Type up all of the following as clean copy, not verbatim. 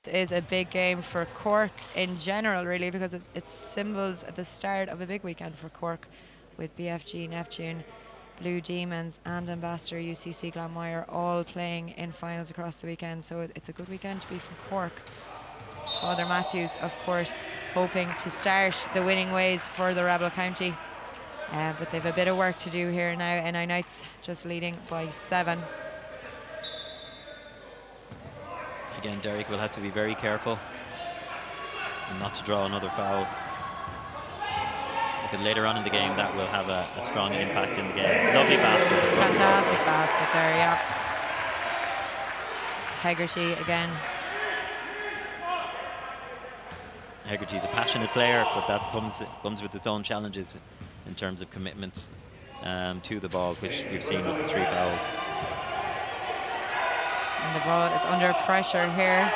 is a big game for Cork in general, really, because it symbols at the start of a big weekend for Cork, with BFG Neptune, Blue Demons and Ambassador UCC Glanmire all playing in finals across the weekend. So it's a good weekend to be from Cork. Father Mathews, of course, hoping to start the winning ways for the Rebel County. But they've a bit of work to do here now. NI Knights just leading by 7. Again, Derek will have to be very careful and not to draw another foul. Because later on in the game, that will have a strong impact in the game. Lovely basket. Fantastic basket there, yeah. Hegarty again. Hegarty's a passionate player, but that comes with its own challenges in terms of commitment to the ball, which we've seen with the 3 fouls. And the ball is under pressure here.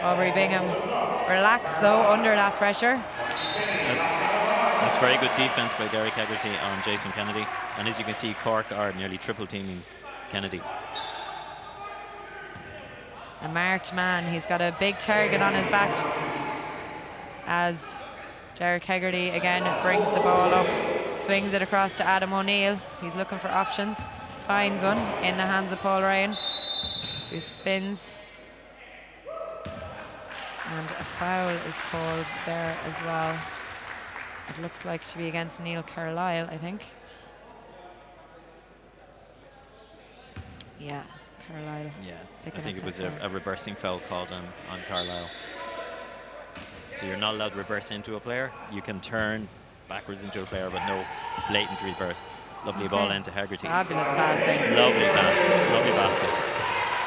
Aubrey Bingham relaxed though under that pressure. That's very good defense by Derek Hegarty on Jason Kennedy. And as you can see, Cork are nearly triple teaming Kennedy. A marked man. He's got a big target on his back as Derek Hegarty again brings the ball up, swings it across to Adam O'Neill. He's looking for options, finds one in the hands of Paul Ryan, who spins. And a foul is called there as well. It looks like to be against Neil Carlisle, I think. Yeah, Carlisle. Yeah, I think it was a reversing foul called on Carlisle. So you're not allowed to reverse into a player. You can turn backwards into a player, but no blatant reverse. Lovely ball into Hegarty. Fabulous passing. Lovely pass, lovely basket.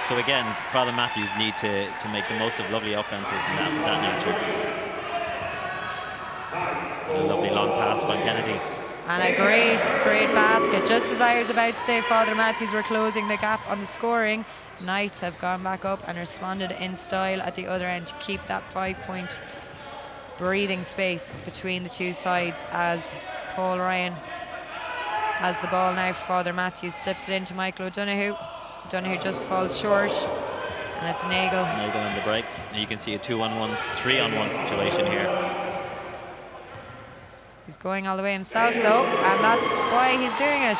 So again, Father Mathews need to make the most of lovely offences in that nature. A lovely long pass by Kennedy. And a great basket. Just as I was about to say, Father Mathews were closing the gap on the scoring. Knights have gone back up and responded in style at the other end to keep that 5-point breathing space between the two sides as Paul Ryan has the ball now for Father Mathews, slips it into Michael O'Donoghue. O'Donoghue just falls short, and it's Nagel. Nagel on the break. Now you can see a 2-on-1, 3-on-1 situation here. He's going all the way himself though, and that's why he's doing it.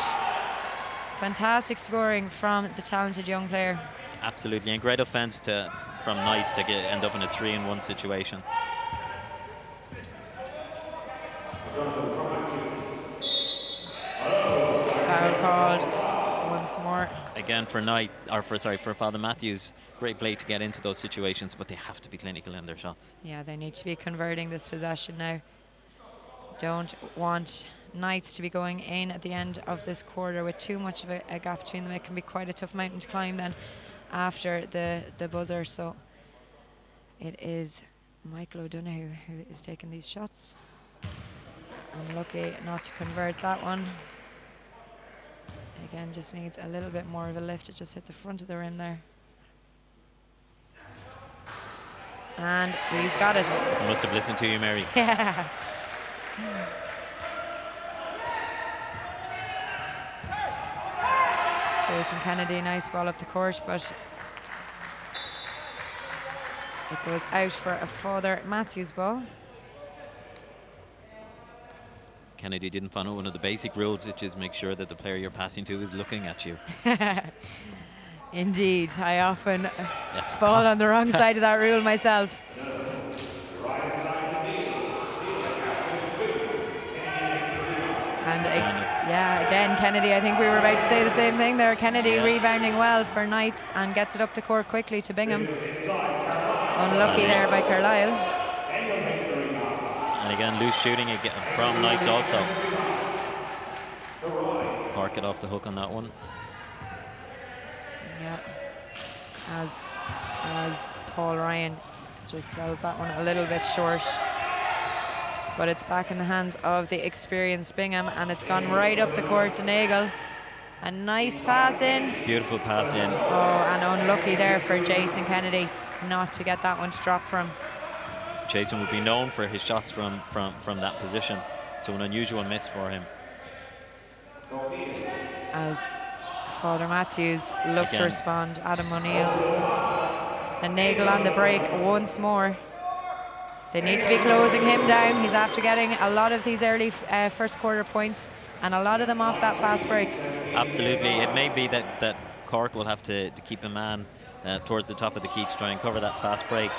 Fantastic scoring from the talented young player. Absolutely, and great offence from Knights to end up in a 3-on-1 situation. Foul called once more. Again for Father Mathews, great play to get into those situations, but they have to be clinical in their shots. Yeah, they need to be converting this possession now. Don't want Knights to be going in at the end of this quarter with too much of a gap between them. It can be quite a tough mountain to climb then after the buzzer. So it is Michael O'Donoghue who is taking these shots. Unlucky not to convert that one. Again, just needs a little bit more of a lift. It just hit the front of the rim there. And he's got it. I must have listened to you, Mary. Yeah. Jason Kennedy, nice ball up the court, but it goes out for a Father Mathews ball. Kennedy didn't follow one of the basic rules, which is make sure that the player you're passing to is looking at you. Indeed, I often fall on the wrong side of that rule myself. And yeah, again, Kennedy, I think we were about to say the same thing there. Kennedy rebounding well for Knights and gets it up the court quickly to Bingham. Unlucky there by Carlisle. And again, loose shooting again from Knights also. Cork get off the hook on that one. Yeah, as Paul Ryan just sells that one a little bit short. But it's back in the hands of the experienced Bingham, and it's gone right up the court to Nagel. A nice pass in. Beautiful pass in. Oh, and unlucky there for Jason Kennedy not to get that one to drop from. Jason would be known for his shots from that position, so an unusual miss for him. As Father Mathews looked to respond, Adam O'Neill. And Nagel on the break once more. They need to be closing him down. He's after getting a lot of these early first quarter points, and a lot of them off that fast break. Absolutely. It may be that Cork will have to keep a man towards the top of the key to try and cover that fast break.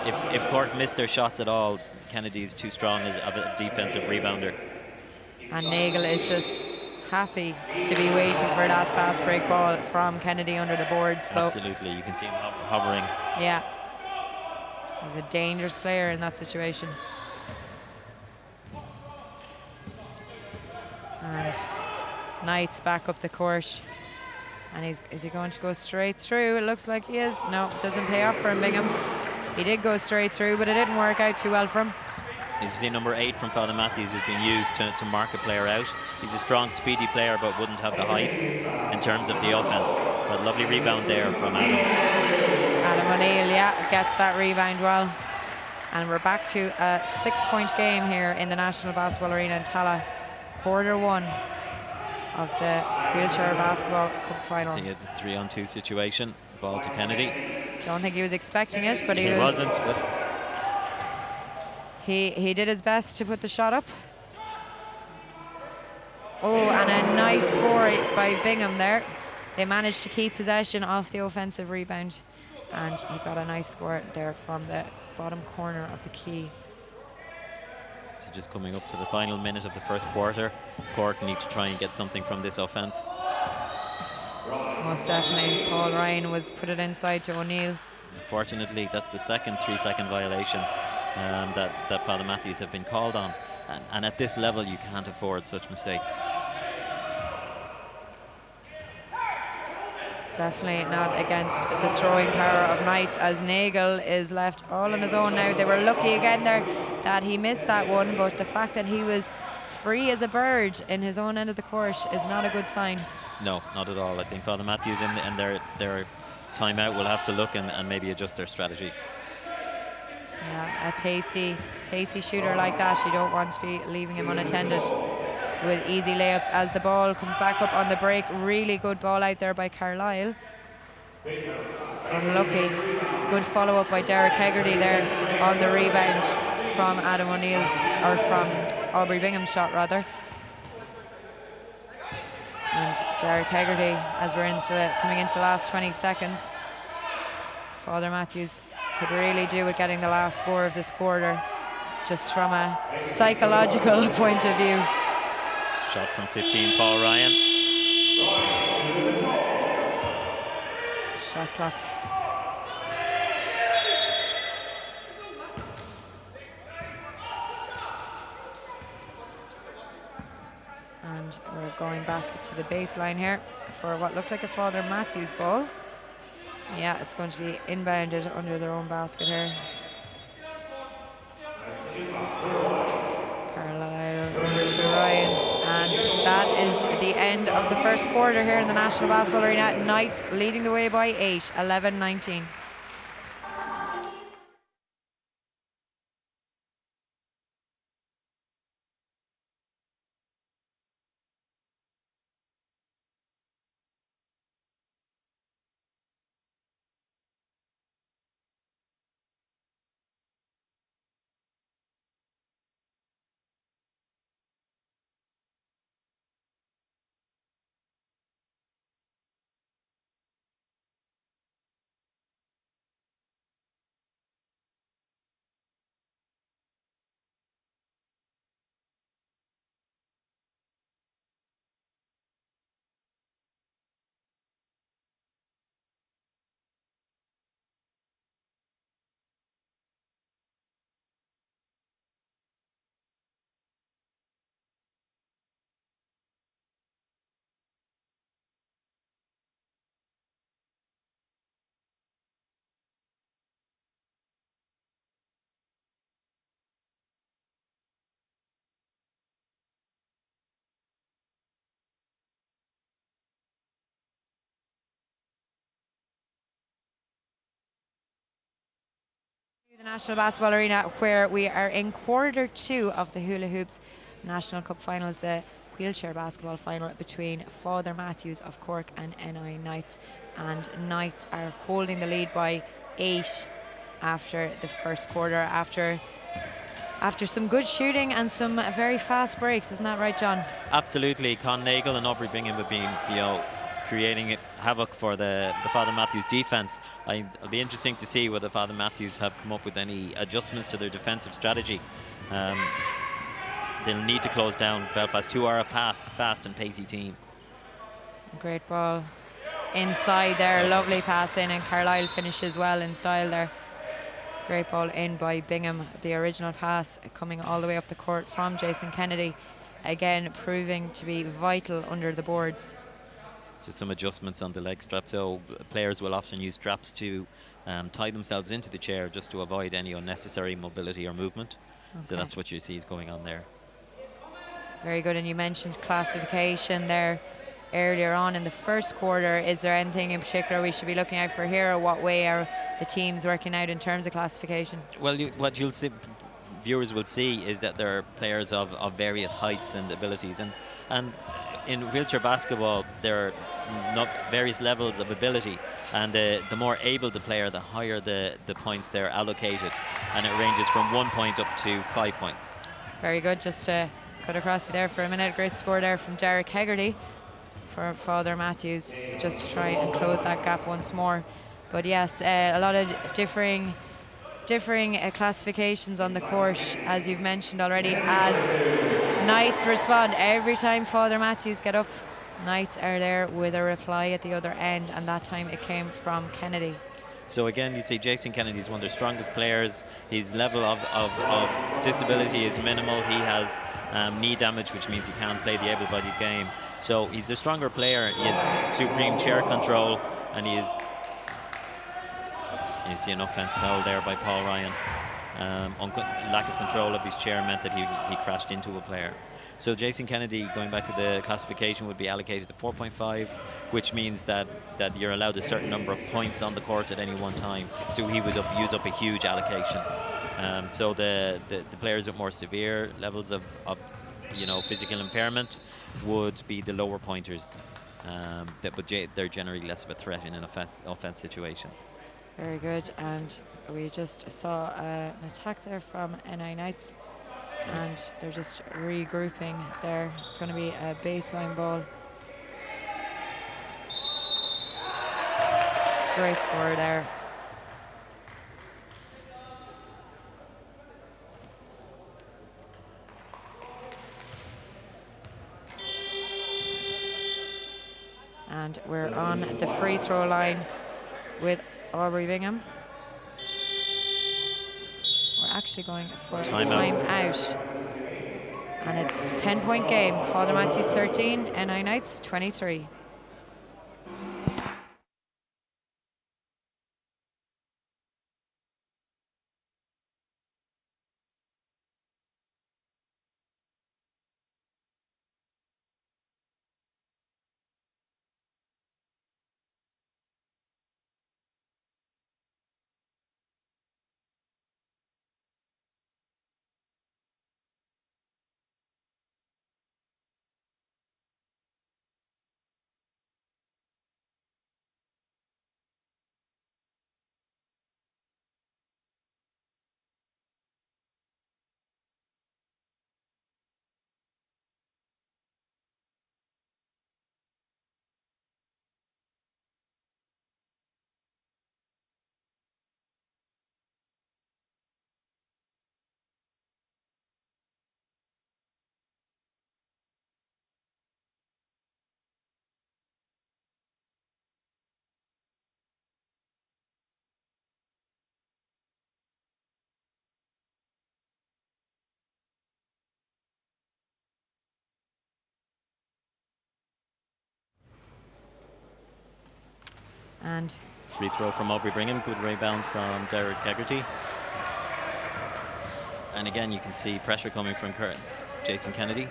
If Cork miss their shots at all, Kennedy's too strong as a defensive rebounder. And Nagel is just happy to be waiting for that fast break ball from Kennedy under the board. So absolutely, you can see him hovering. Yeah, he's a dangerous player in that situation. And Knight's back up the court. And is he going to go straight through? It looks like he is. No, it doesn't pay off for him, Bingham. He did go straight through, but it didn't work out too well for him. You see number 8 from Father Mathews, who's been used to mark a player out. He's a strong, speedy player, but wouldn't have the height in terms of the offense. But lovely rebound there from Adam. Adam O'Neill, yeah, gets that rebound well. And we're back to a 6-point game here in the National Basketball Arena in Tala. Quarter 1 of the Wheelchair Basketball Cup Final. See a 3-on-2 situation. Ball to Kennedy. Don't think he was expecting it, but he wasn't. But he did his best to put the shot up. Oh, and a nice score by Bingham there. They managed to keep possession off the offensive rebound, and he got a nice score there from the bottom corner of the key. So just coming up to the final minute of the first quarter, Cork need to try and get something from this offense. Most definitely. Paul Ryan was put it inside to O'Neill. Unfortunately, that's the second 3-second violation that Father Mathews have been called on. And at this level, you can't afford such mistakes. Definitely not against the throwing power of Knights, as Nagel is left all on his own now. They were lucky again there that he missed that one, but the fact that he was free as a bird in his own end of the court is not a good sign. No, not at all. I think Father Mathews in their timeout will have to look and maybe adjust their strategy. Yeah, a pacey shooter like that, you don't want to be leaving him unattended with easy layups. As the ball comes back up on the break, really good ball out there by Carlisle. Unlucky. Good follow-up by Derek Hegarty there on the rebound from Adam O'Neill's, or from Aubrey Bingham's shot rather. And Derek Hegarty, as we're coming into the last 20 seconds, Father Mathews could really do with getting the last score of this quarter, just from a psychological point of view. Shot from 15, Paul Ryan. Shot clock. And we're going back to the baseline here for what looks like a Father Mathews ball. Yeah, it's going to be inbounded under their own basket here. Carlisle to Ryan. And that is the end of the first quarter here in the National Basketball Arena. Knights leading the way by 8, 11-19. The National Basketball Arena, where we are in quarter 2 of the Hula Hoops National Cup Finals. The wheelchair basketball final between Father Mathews of Cork and NI Knights, and Knights are holding the lead by 8 after the first quarter, after some good shooting and some very fast breaks. Isn't that right, John? Absolutely. Con Nagel and Aubrey Bingham have been, creating havoc for the Father Mathews defence. It'll be interesting to see whether Father Mathews have come up with any adjustments to their defensive strategy. They'll need to close down Belfast, who are a fast and pacey team. Great ball inside there, lovely pass in, and Carlisle finishes well in style there. Great ball in by Bingham. The original pass coming all the way up the court from Jason Kennedy, again proving to be vital under the boards. Just some adjustments on the leg strap. So players will often use straps to tie themselves into the chair just to avoid any unnecessary mobility or movement. Okay. So that's what you see is going on there. Very good. And you mentioned classification there earlier on in the first quarter. Is there anything in particular we should be looking out for here, or what way are the teams working out in terms of classification? Well, what you'll see, viewers will see, is that there are players of various heights and abilities, and in wheelchair basketball there are various levels of ability, and the more able the player, the higher the points they're allocated, and it ranges from 1 point up to 5 points. Very good. Just to cut across there for a minute, great score there from Derek Hegarty for Father Mathews, just to try and close that gap once more. But yes, a lot of differing classifications on the court, as you've mentioned already, as Knights respond. Every time Father Mathews get up, Knights are there with a reply at the other end, and that time it came from Kennedy. So again, you see Jason Kennedy is one of their strongest players. His level of disability is minimal. He has knee damage, which means he can't play the able-bodied game. So he's a stronger player. He has supreme chair control, and he is... You see an offense foul there by Paul Ryan. Lack of control of his chair meant that he crashed into a player. So Jason Kennedy, going back to the classification, would be allocated to 4.5, which means that you're allowed a certain number of points on the court at any one time. So he would use up a huge allocation. So the players with more severe levels of physical impairment would be the lower pointers, but they're generally less of a threat in an offense situation. Very good. And we just saw an attack there from NI Knights, and they're just regrouping there. It's going to be a baseline ball. Great score there. And we're on the free throw line with Aubrey Bingham. We're actually going for a time out. And it's a 10-point game. Father Mathews 13, NI Knights 23. And free throw from Aubrey Bingham, good rebound from Derek Hegarty. And again, you can see pressure coming from Jason Kennedy.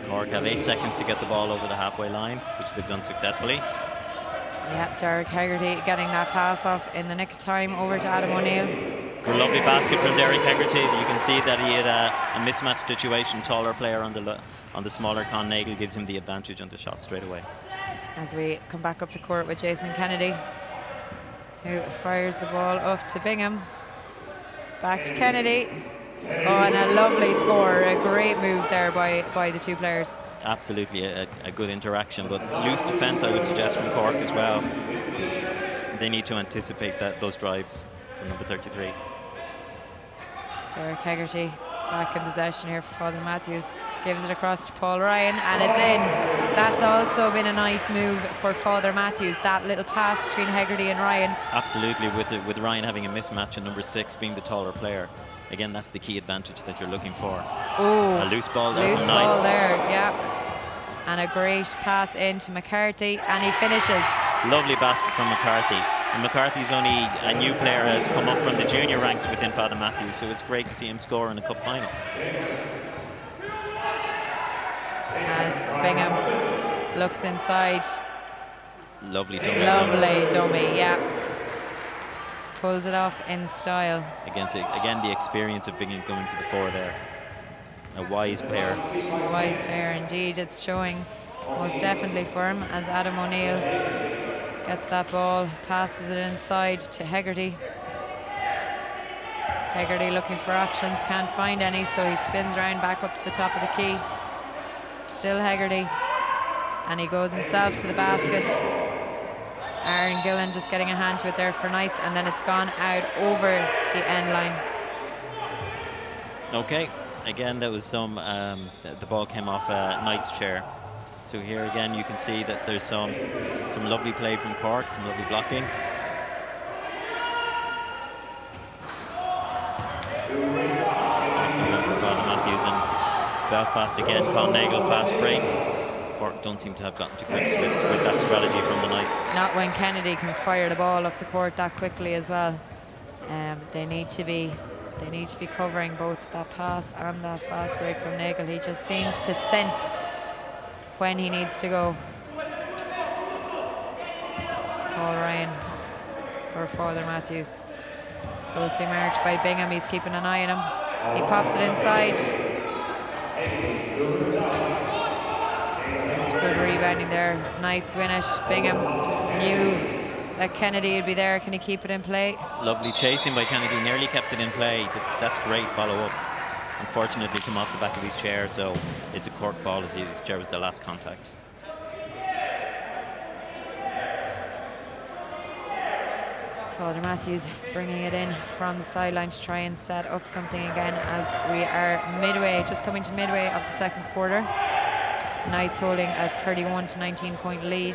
Cork have 8 seconds to get the ball over the halfway line, which they've done successfully. Yeah, Derek Hegarty getting that pass off in the nick of time over to Adam O'Neill. Lovely basket from Derek Hegarty. You can see that he had a mismatch situation. Taller player on the smaller Con Nagel gives him the advantage on the shot straight away. As we come back up the court with Jason Kennedy, who fires the ball up to Bingham. Back to Kennedy. Oh, and a lovely score. A great move there by the two players. Absolutely a good interaction, but loose defence I would suggest from Cork as well. They need to anticipate those drives from number 33. Derek Hegarty back in possession here for Father Mathews. Gives it across to Paul Ryan, and it's in. That's also been a nice move for Father Mathews, that little pass between Hegarty and Ryan. Absolutely, with Ryan having a mismatch and number 6 being the taller player. Again, that's the key advantage that you're looking for. Oh, a loose ball there. Loose ball there, yeah. And a great pass into McCarthy, and he finishes. Lovely basket from McCarthy. And McCarthy's only a new player that's come up from the junior ranks within Father Mathews, so it's great to see him score in a cup final. As Bingham looks inside. Lovely dummy. Lovely dummy, yeah. Pulls it off in style. Again, the experience of Bingham going to the fore there. A wise player. Wise player indeed. It's showing most definitely for him as Adam O'Neill gets that ball, passes it inside to Hegarty. Hegarty looking for options, can't find any, so he spins around back up to the top of the key. Still Hegarty, and he goes himself to the basket. Aaron Gillen just getting a hand to it there for Knights, and then it's gone out over the end line. Okay, again that was some, the ball came off Knight's chair. So here again you can see that there's some lovely play from Cork, some lovely blocking. Off the run for Father Mathews, and Belfast again, Con Nagel fast break. Cork don't seem to have gotten to grips with that strategy from the Knights. Not when Kennedy can fire the ball up the court that quickly as well. They need to be covering both that pass and that fast break from Nagel. He just seems to sense when he needs to go. Paul Ryan for Father Mathews. Closely marked by Bingham. He's keeping an eye on him. He pops it inside. Good rebounding there. Knights win it. Bingham knew that Kennedy would be there. Can he keep it in play? Lovely chasing by Kennedy. Nearly kept it in play. That's great follow-up. Unfortunately, come off the back of his chair, so it's a Cork ball as his chair was the last contact. Father Mathews bringing it in from the sideline to try and set up something again as we are midway, just coming to midway of the second quarter. Knights holding a 31 to 19 point lead.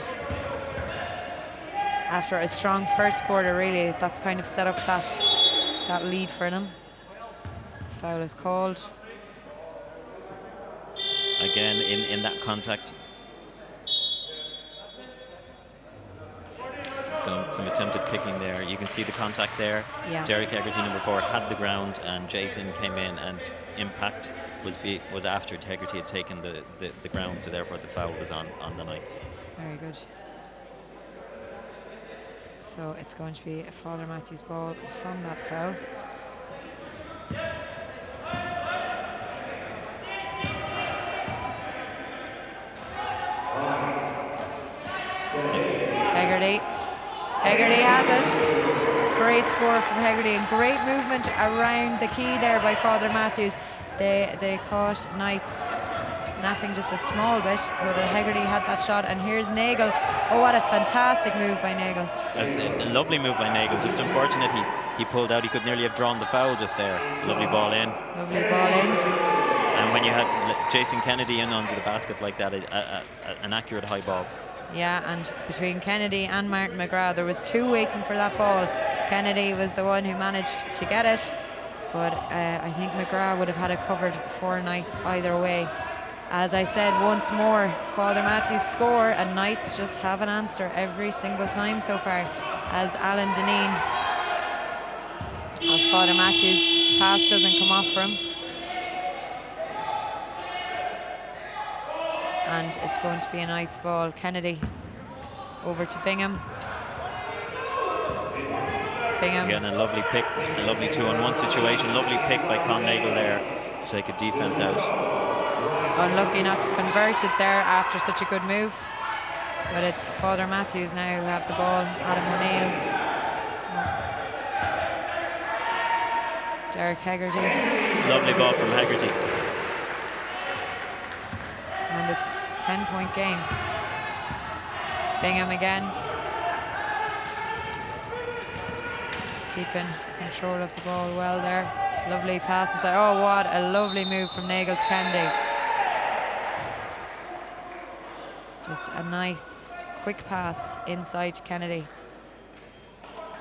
After a strong first quarter, really, that's kind of set up that lead for them. Foul is called. Again, in that contact. Some attempted picking there. You can see the contact there. Yeah. Derek Hegarty, number 4, had the ground, and Jason came in, and impact was after Hegarty had taken the ground, so therefore the foul was on the Knights. Very good. So it's going to be a Father Mathews ball from that foul. Hegarty has it. Great score from Hegarty and great movement around the key there by Father Mathews. They caught Knights napping just a small bit, so that Hegarty had that shot. And here's Nagel. Oh, what a fantastic move by Nagel. A lovely move by Nagel. Just unfortunate he pulled out. He could nearly have drawn the foul just there. Lovely ball in. Lovely ball in. And when you had Jason Kennedy in onto the basket like that, an accurate high ball. Yeah, and between Kennedy and Martin McGrath, there was two waiting for that ball. Kennedy was the one who managed to get it, but I think McGrath would have had it covered for Knights either way. As I said, once more, Father Mathews score, and Knights just have an answer every single time so far, as Alan Deneen of Father Mathews' pass doesn't come off for him. And it's going to be a Knights ball. Kennedy over to Bingham. Bingham. Again, a lovely pick, a lovely 2-on-1 situation. Lovely pick by Nagel there to take a defence out. Unlucky not to convert it there after such a good move. But it's Father Mathews now who have the ball. Adam O'Neill. Derek Hegarty. Lovely ball from Hegarty. And it's a 10-point game. Bingham again. Keeping control of the ball well there. Lovely pass inside. Oh, what a lovely move from Nagel to Kennedy. Just a nice, quick pass inside to Kennedy.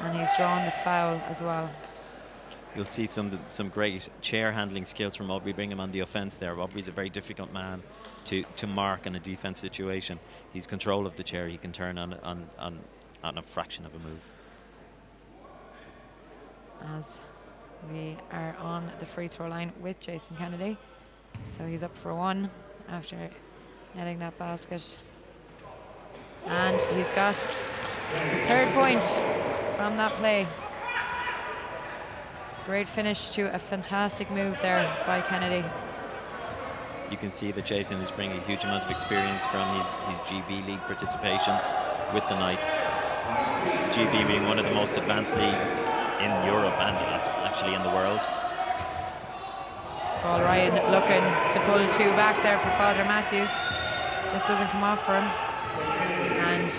And he's drawn the foul as well. You'll see some great chair handling skills from Aubrey Bingham on the offence there. Aubrey's a very difficult man to mark in a defence situation. He's control of the chair. He can turn on a fraction of a move. As we are on the free throw line with Jason Kennedy. So he's up for one after netting that basket. And he's got the 3rd point from that play. Great finish to a fantastic move there by Kennedy. You can see that Jason is bringing a huge amount of experience from his GB League participation with the Knights. GB being one of the most advanced leagues in Europe and actually in the world. Paul Ryan looking to pull 2 back there for Father Mathews. Just doesn't come off for him. And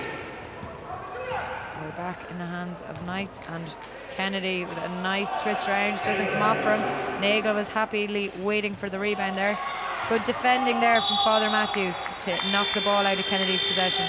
we're back in the hands of Knights, and Kennedy with a nice twist round, doesn't come off for him. Nagel was happily waiting for the rebound there. Good defending there from Father Mathews to knock the ball out of Kennedy's possession.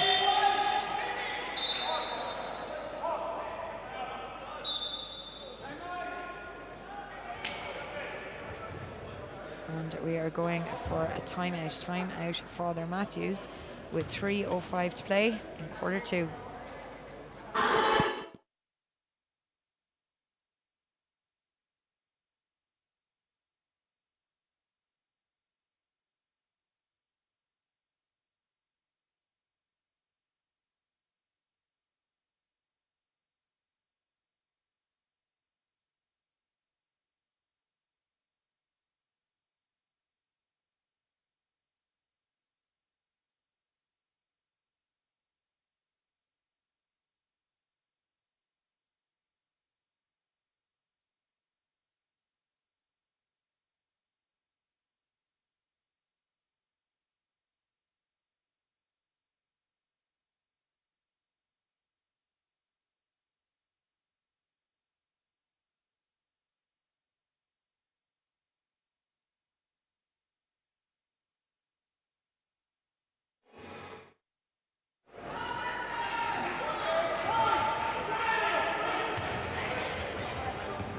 And we are going for a timeout. Timeout Father Mathews with 3:05 to play in quarter 2.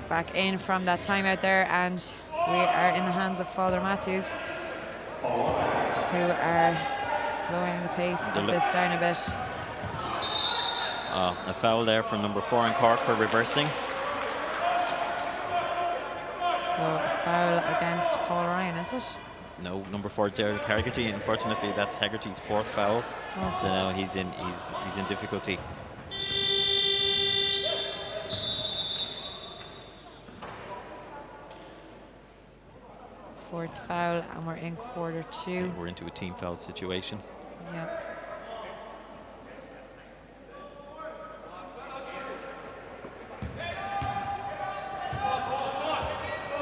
Back in from that timeout there, and we are in the hands of Father Mathews, who are slowing the pace of this down a bit. A foul there from number 4 in Cork for reversing. So a foul against Paul Ryan, is it? No, number 4 Derek Hegarty. Unfortunately, that's Hegarty's 4th foul. Oh, so now he's in difficulty. Fourth foul, and we're in quarter 2. And we're into a team foul situation. Yeah.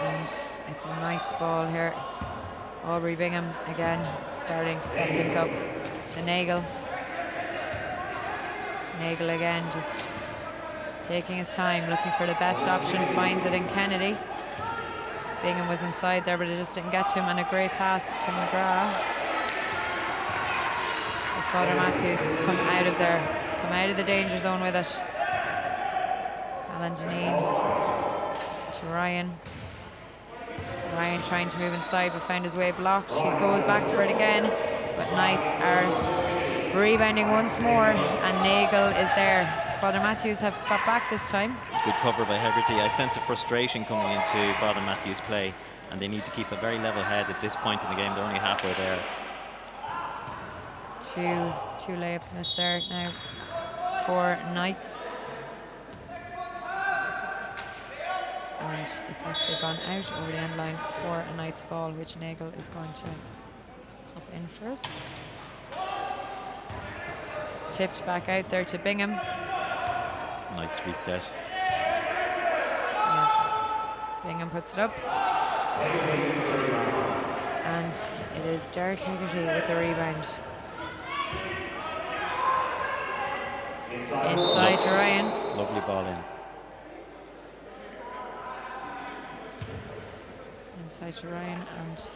And it's a Knights ball here. Aubrey Bingham again starting to set things up to Nagel. Nagel again just taking his time, looking for the best option, finds it in Kennedy. Bingham was inside there, but it just didn't get to him, and a great pass to McGrath. But Father Mathews come out of there, come out of the danger zone with it. Alan Janine to Ryan. Ryan trying to move inside, but found his way blocked. He goes back for it again, but Knights are rebounding once more, and Nagel is there. Father Mathews have got back this time. Good cover by Hegarty. I sense a frustration coming into Father Mathews' play, and they need to keep a very level head at this point in the game. They're only halfway there. Two layups missed there now for Knights. and it's actually gone out over the end line for a Knights ball, which Nagel is going to pop in for us. Tipped back out there to Bingham. Knights reset. Yeah. Bingham puts it up. And it is Derek Hegarty with the rebound. Inside to Ryan. Lovely ball in. Inside to Ryan, and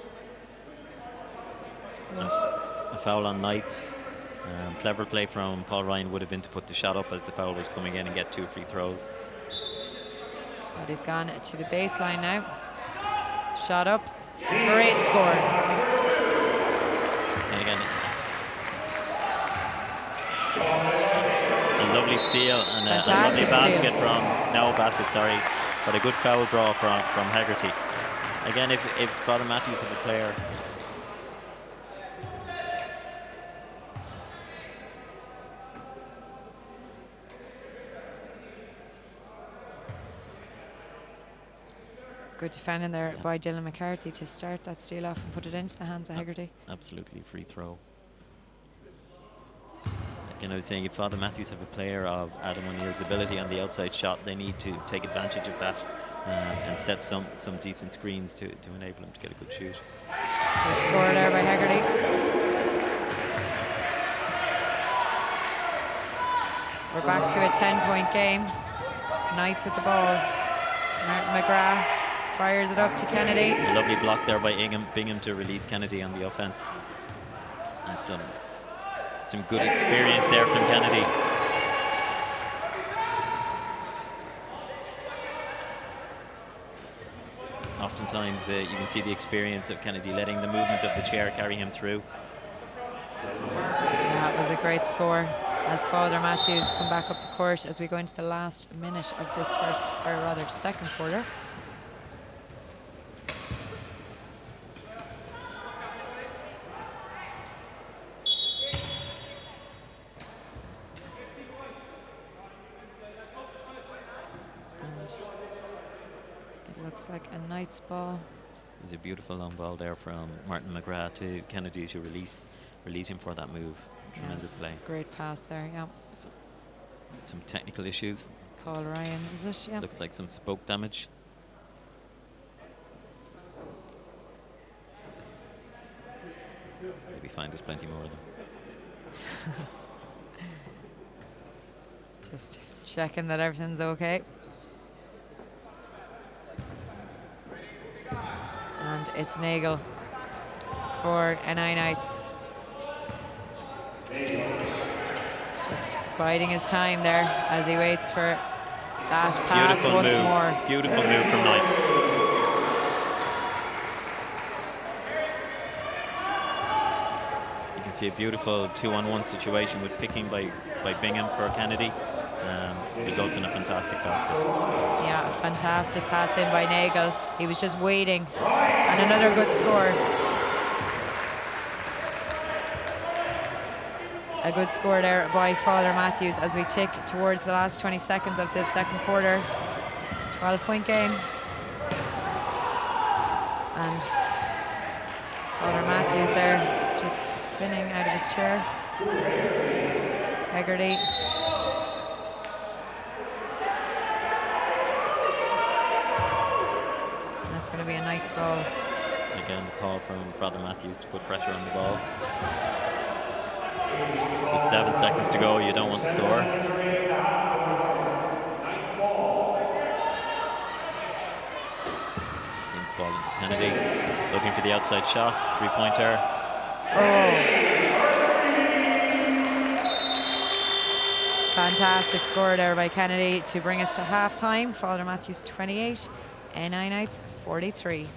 a foul on Knights. Clever play from Paul Ryan would have been to put the shot up as the foul was coming in and get 2 free throws. But he's gone to the baseline now. Shot up. Great score. And again, a lovely steal and a lovely basket but a good foul draw from Hegarty. Again, if Father Mathews have a player good defending there by Dylan McCarthy to start that steal off and put it into the hands of Hegarty. Absolutely free throw. Again, I was saying if Father Mathews have a player of Adam O'Neill's ability on the outside shot, they need to take advantage of that and set some decent screens to enable him to get a good shoot. Good score there by Hegarty. We're back to a 10-point game. Knights with the ball. Martin McGrath fires it up to Kennedy. A lovely block there by Bingham to release Kennedy on the offense. And some good experience there from Kennedy. Oftentimes you can see the experience of Kennedy letting the movement of the chair carry him through. Yeah, it was a great score as Father Mathews come back up the court as we go into the last minute of this second quarter. Looks like a Knights ball. There's a beautiful long ball there from Martin McGrath to Kennedy to release him for that move. Tremendous play. Great pass there, yeah. Some technical issues. Paul Ryan, is it? Yeah. Looks like some spoke damage. Maybe fine, there's plenty more of them. Just checking that everything's okay. And it's Nagel for NI Knights. Just biding his time there as he waits for that pass once more. Beautiful move from Knights. You can see a beautiful 2-on-1 situation with picking by Bingham for Kennedy. Results in a fantastic basket. Yeah, a fantastic pass in by Nagel. He was just waiting. And another good score. A good score there by Father Mathews as we tick towards the last 20 seconds of this second quarter. 12-point game. And Father Mathews there just spinning out of his chair. Hegarty. It's going to be a Knights ball. Again, the call from Father Mathews to put pressure on the ball. With 7 seconds to go, you don't want to score. Seeing the ball into Kennedy, looking for the outside shot, 3-pointer. Oh! Fantastic score there by Kennedy to bring us to half-time. Father Mathews 28, NI Knights 43.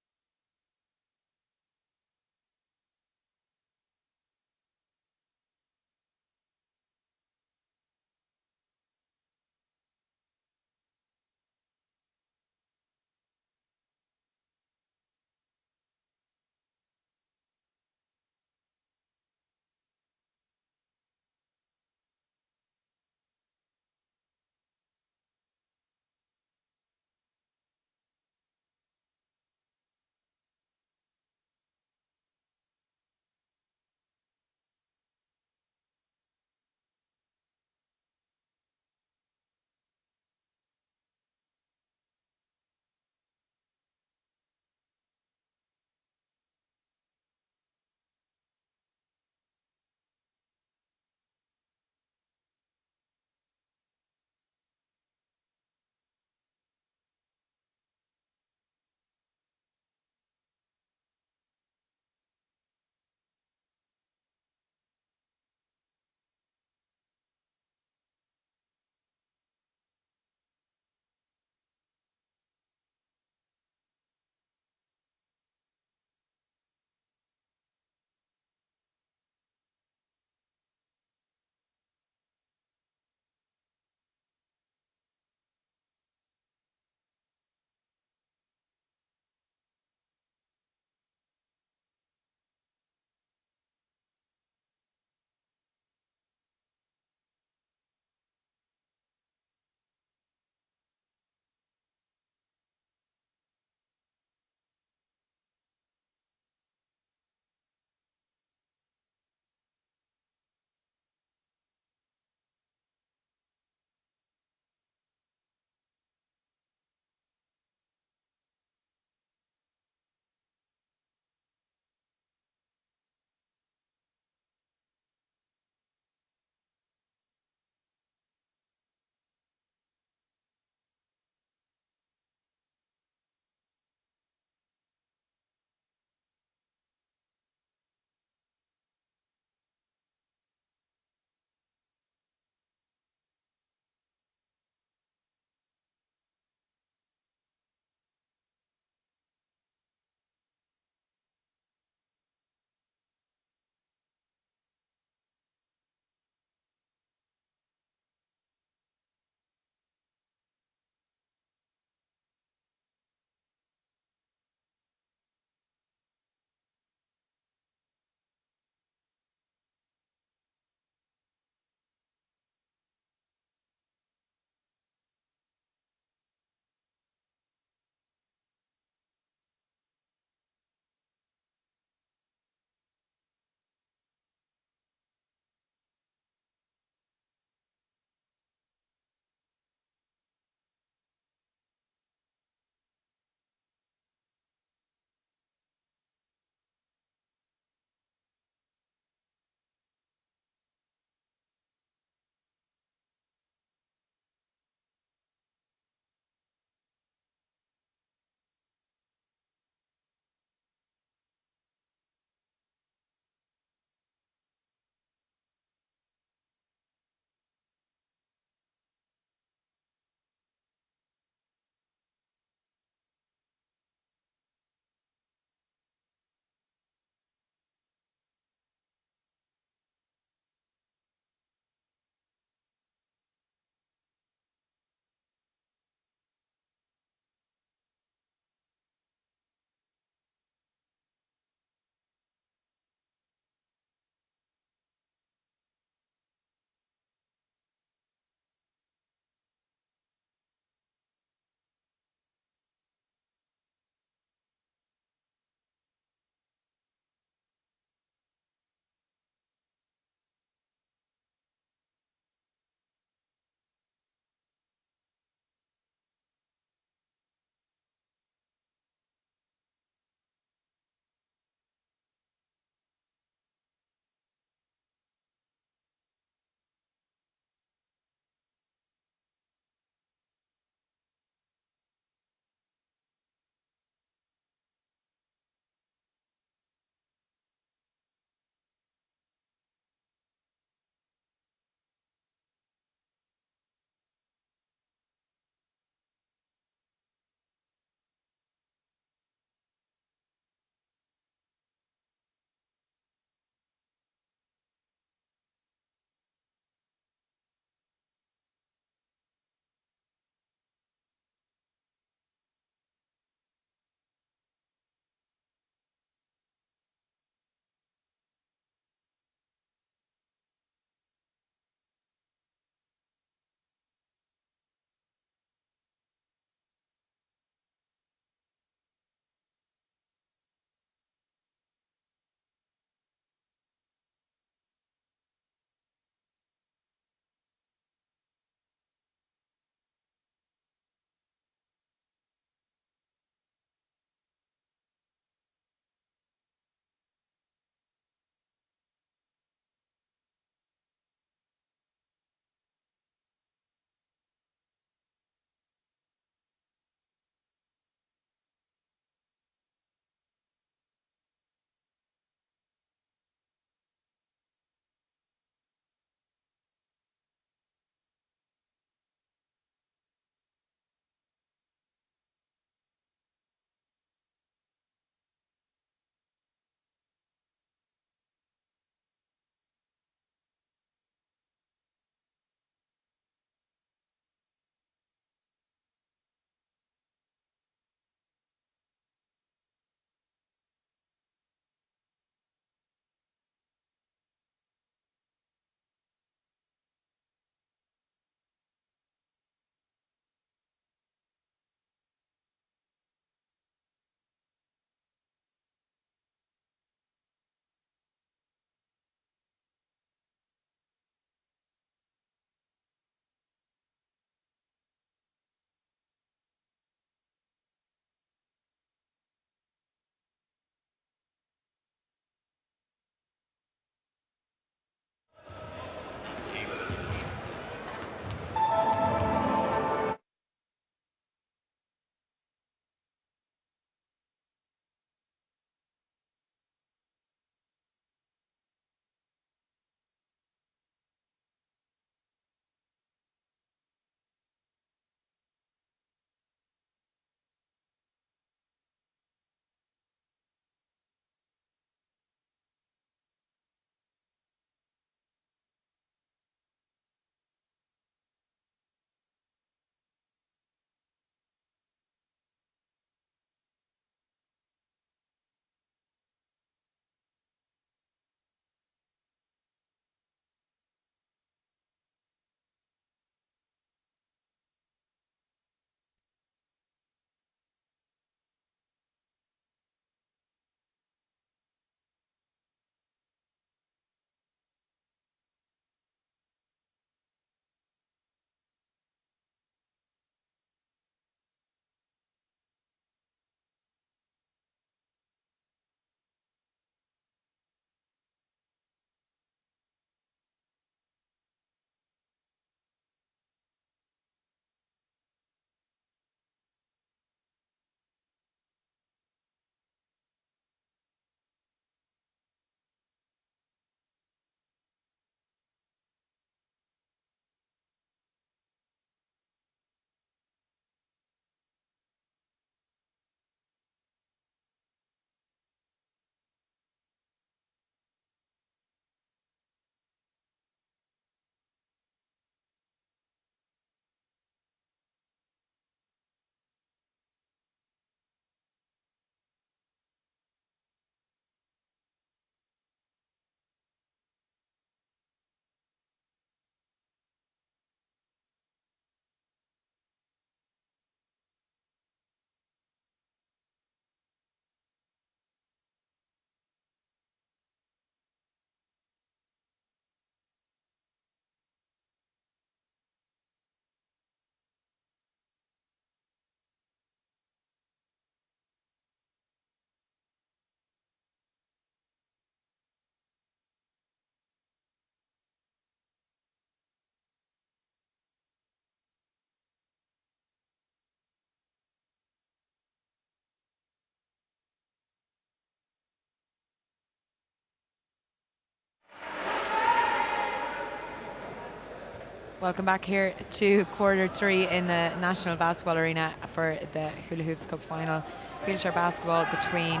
Welcome back here to quarter 3 in the National Basketball Arena for the Hula Hoops Cup final. Wheelchair basketball between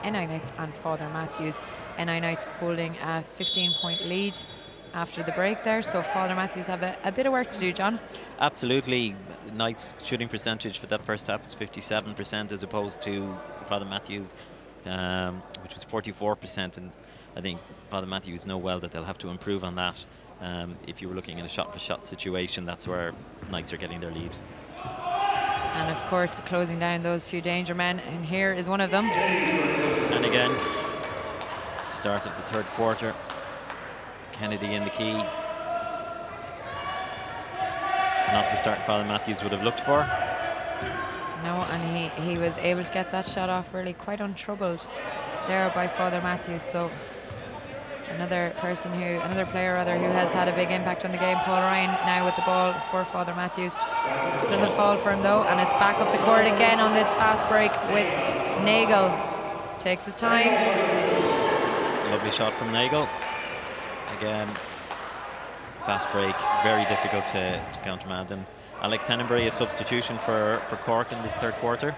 NI Knights and Father Mathews. NI Knights holding a 15-point lead after the break there, so Father Mathews have a bit of work to do, John. Absolutely. Knights shooting percentage for that first half is 57% as opposed to Father Mathews, which was 44%, and I think Father Mathews know well that they'll have to improve on that. If you were looking at a shot-for-shot situation, that's where Knights are getting their lead. And of course, closing down those few danger men, and here is one of them. And again, start of the third quarter. Kennedy in the key. Not the start Father Mathews would have looked for. No, and he was able to get that shot off really quite untroubled there by Father Mathews. So another player who has had a big impact on the game. Paul Ryan now with the ball for Father Mathews. Doesn't fall for him though, and it's back up the court again on this fast break with Nagel. Takes his time. Lovely shot from Nagel. Again, fast break, very difficult to countermand. And Alex Hennenbury, a substitution for Cork in this third quarter.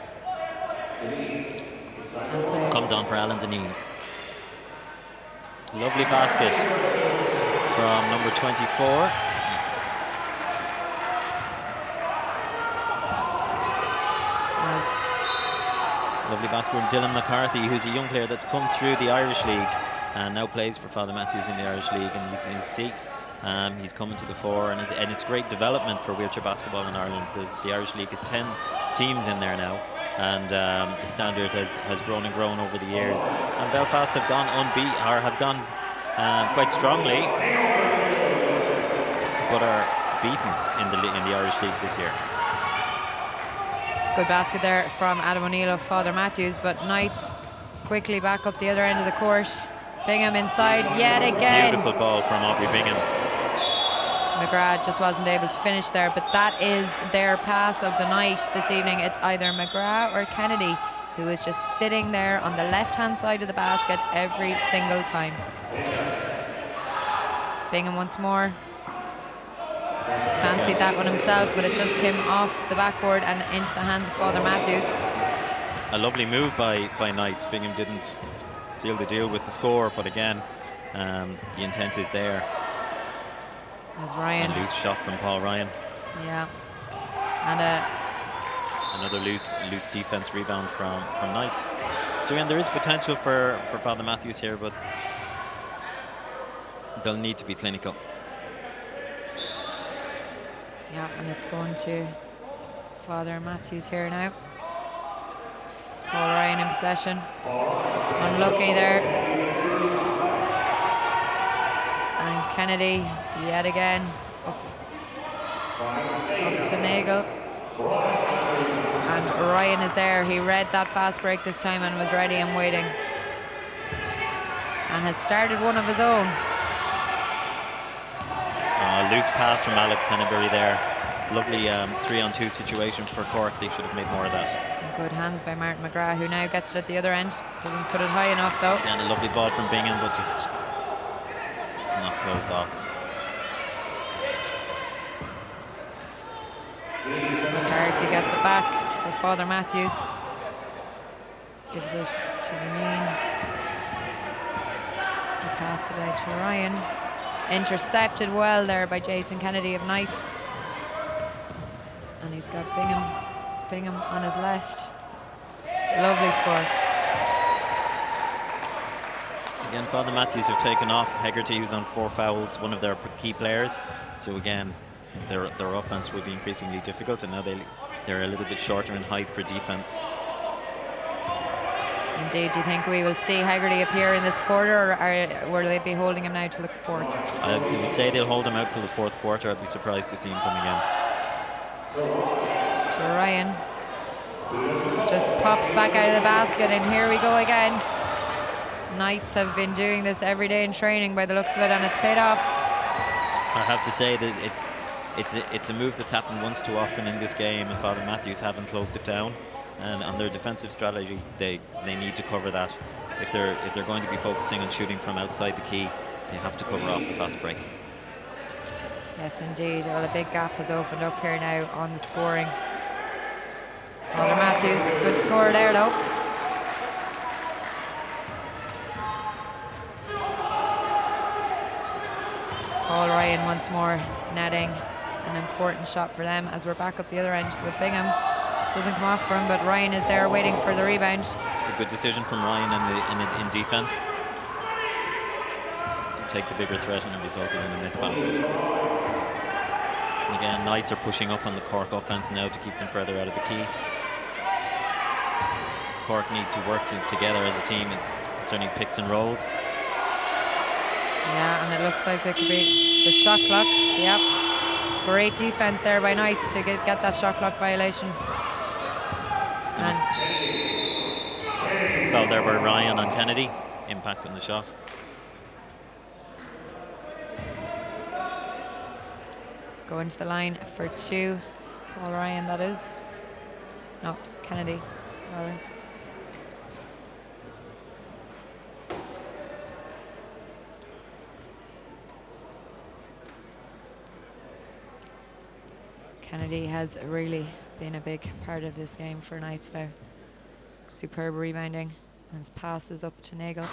Comes on for Alan Deneen. Lovely basket from number 24. Lovely basket from Dylan McCarthy, who's a young player that's come through the Irish League and now plays for Father Mathews in the Irish League. And you can see he's coming to the fore, and it's great development for wheelchair basketball in Ireland. The Irish League has 10 teams in there now, and the standard has grown and grown over the years. And Belfast have gone quite strongly, but are beaten in the Irish League this year. Good basket there from Adam O'Neill of Father Mathews, but Knights quickly back up the other end of the court. Bingham inside yet again. Beautiful ball from Aubrey Bingham. McGrath just wasn't able to finish there, but that is their pass of the night this evening. It's either McGrath or Kennedy who is just sitting there on the left-hand side of the basket every single time. Bingham once more. Fancied that one himself, but it just came off the backboard and into the hands of Father Mathews. A lovely move by Knights. Bingham didn't seal the deal with the score, but again, the intent is there. There's Ryan. A loose shot from Paul Ryan. Yeah. And another loose defense rebound from Knights. So again, there is potential for Father Mathews here, but they'll need to be clinical. Yeah, and it's going to Father Mathews here now. Paul Ryan in possession. Unlucky there. And Kennedy yet again up to Nagel. And Ryan is there. He read that fast break this time and was ready and waiting. And has started one of his own. Loose pass from Alex Henneberry there. Lovely 3-on-2 situation for Cork. They should have made more of that. And good hands by Martin McGrath, who now gets it at the other end. Doesn't put it high enough though. And a lovely ball from Bingham, but just not closed off. McCarthy gets it back for Father Mathews. Gives it to Deneen. He passed it out to Ryan. Intercepted well there by Jason Kennedy of Knights. And he's got Bingham on his left. Lovely score. Again, Father Mathews have taken off Hegarty, who's on 4 fouls, one of their key players. So again, their offense will be increasingly difficult, and now they're a little bit shorter in height for defense. Indeed. Do you think we will see Hegarty appear in this quarter, or will they be holding him now till the fourth? I would say they'll hold him out till the fourth quarter. I'd be surprised to see him coming in. To Ryan. Just pops back out of the basket, and here we go again. Knights have been doing this every day in training by the looks of it, and it's paid off. I have to say that it's a move that's happened once too often in this game, and Father Mathews haven't closed it down. And on their defensive strategy, they need to cover that. If they're going to be focusing on shooting from outside the key, they have to cover off the fast break. Yes, indeed. Well, a big gap has opened up here now on the scoring. Father Mathews, good score there though. Paul Ryan once more netting. An important shot for them as we're back up the other end with Bingham. Doesn't come off for him, but Ryan is there waiting for the rebound. A good decision from Ryan in defence. Take the bigger threat, and it resulted in a missed basket. And again, Knights are pushing up on the Cork offence now to keep them further out of the key. Cork need to work together as a team, concerning picks and rolls. Yeah, and it looks like there could be the shot clock. Yep. Great defence there by Knights to get that shot clock violation. And foul there by Ryan on Kennedy. Impact on the shot. going to the line for 2. Paul Ryan, that is. No, Kennedy, rather. Kennedy has really been a big part of this game for Knights now. Superb rebounding, and his pass is up to Nagel.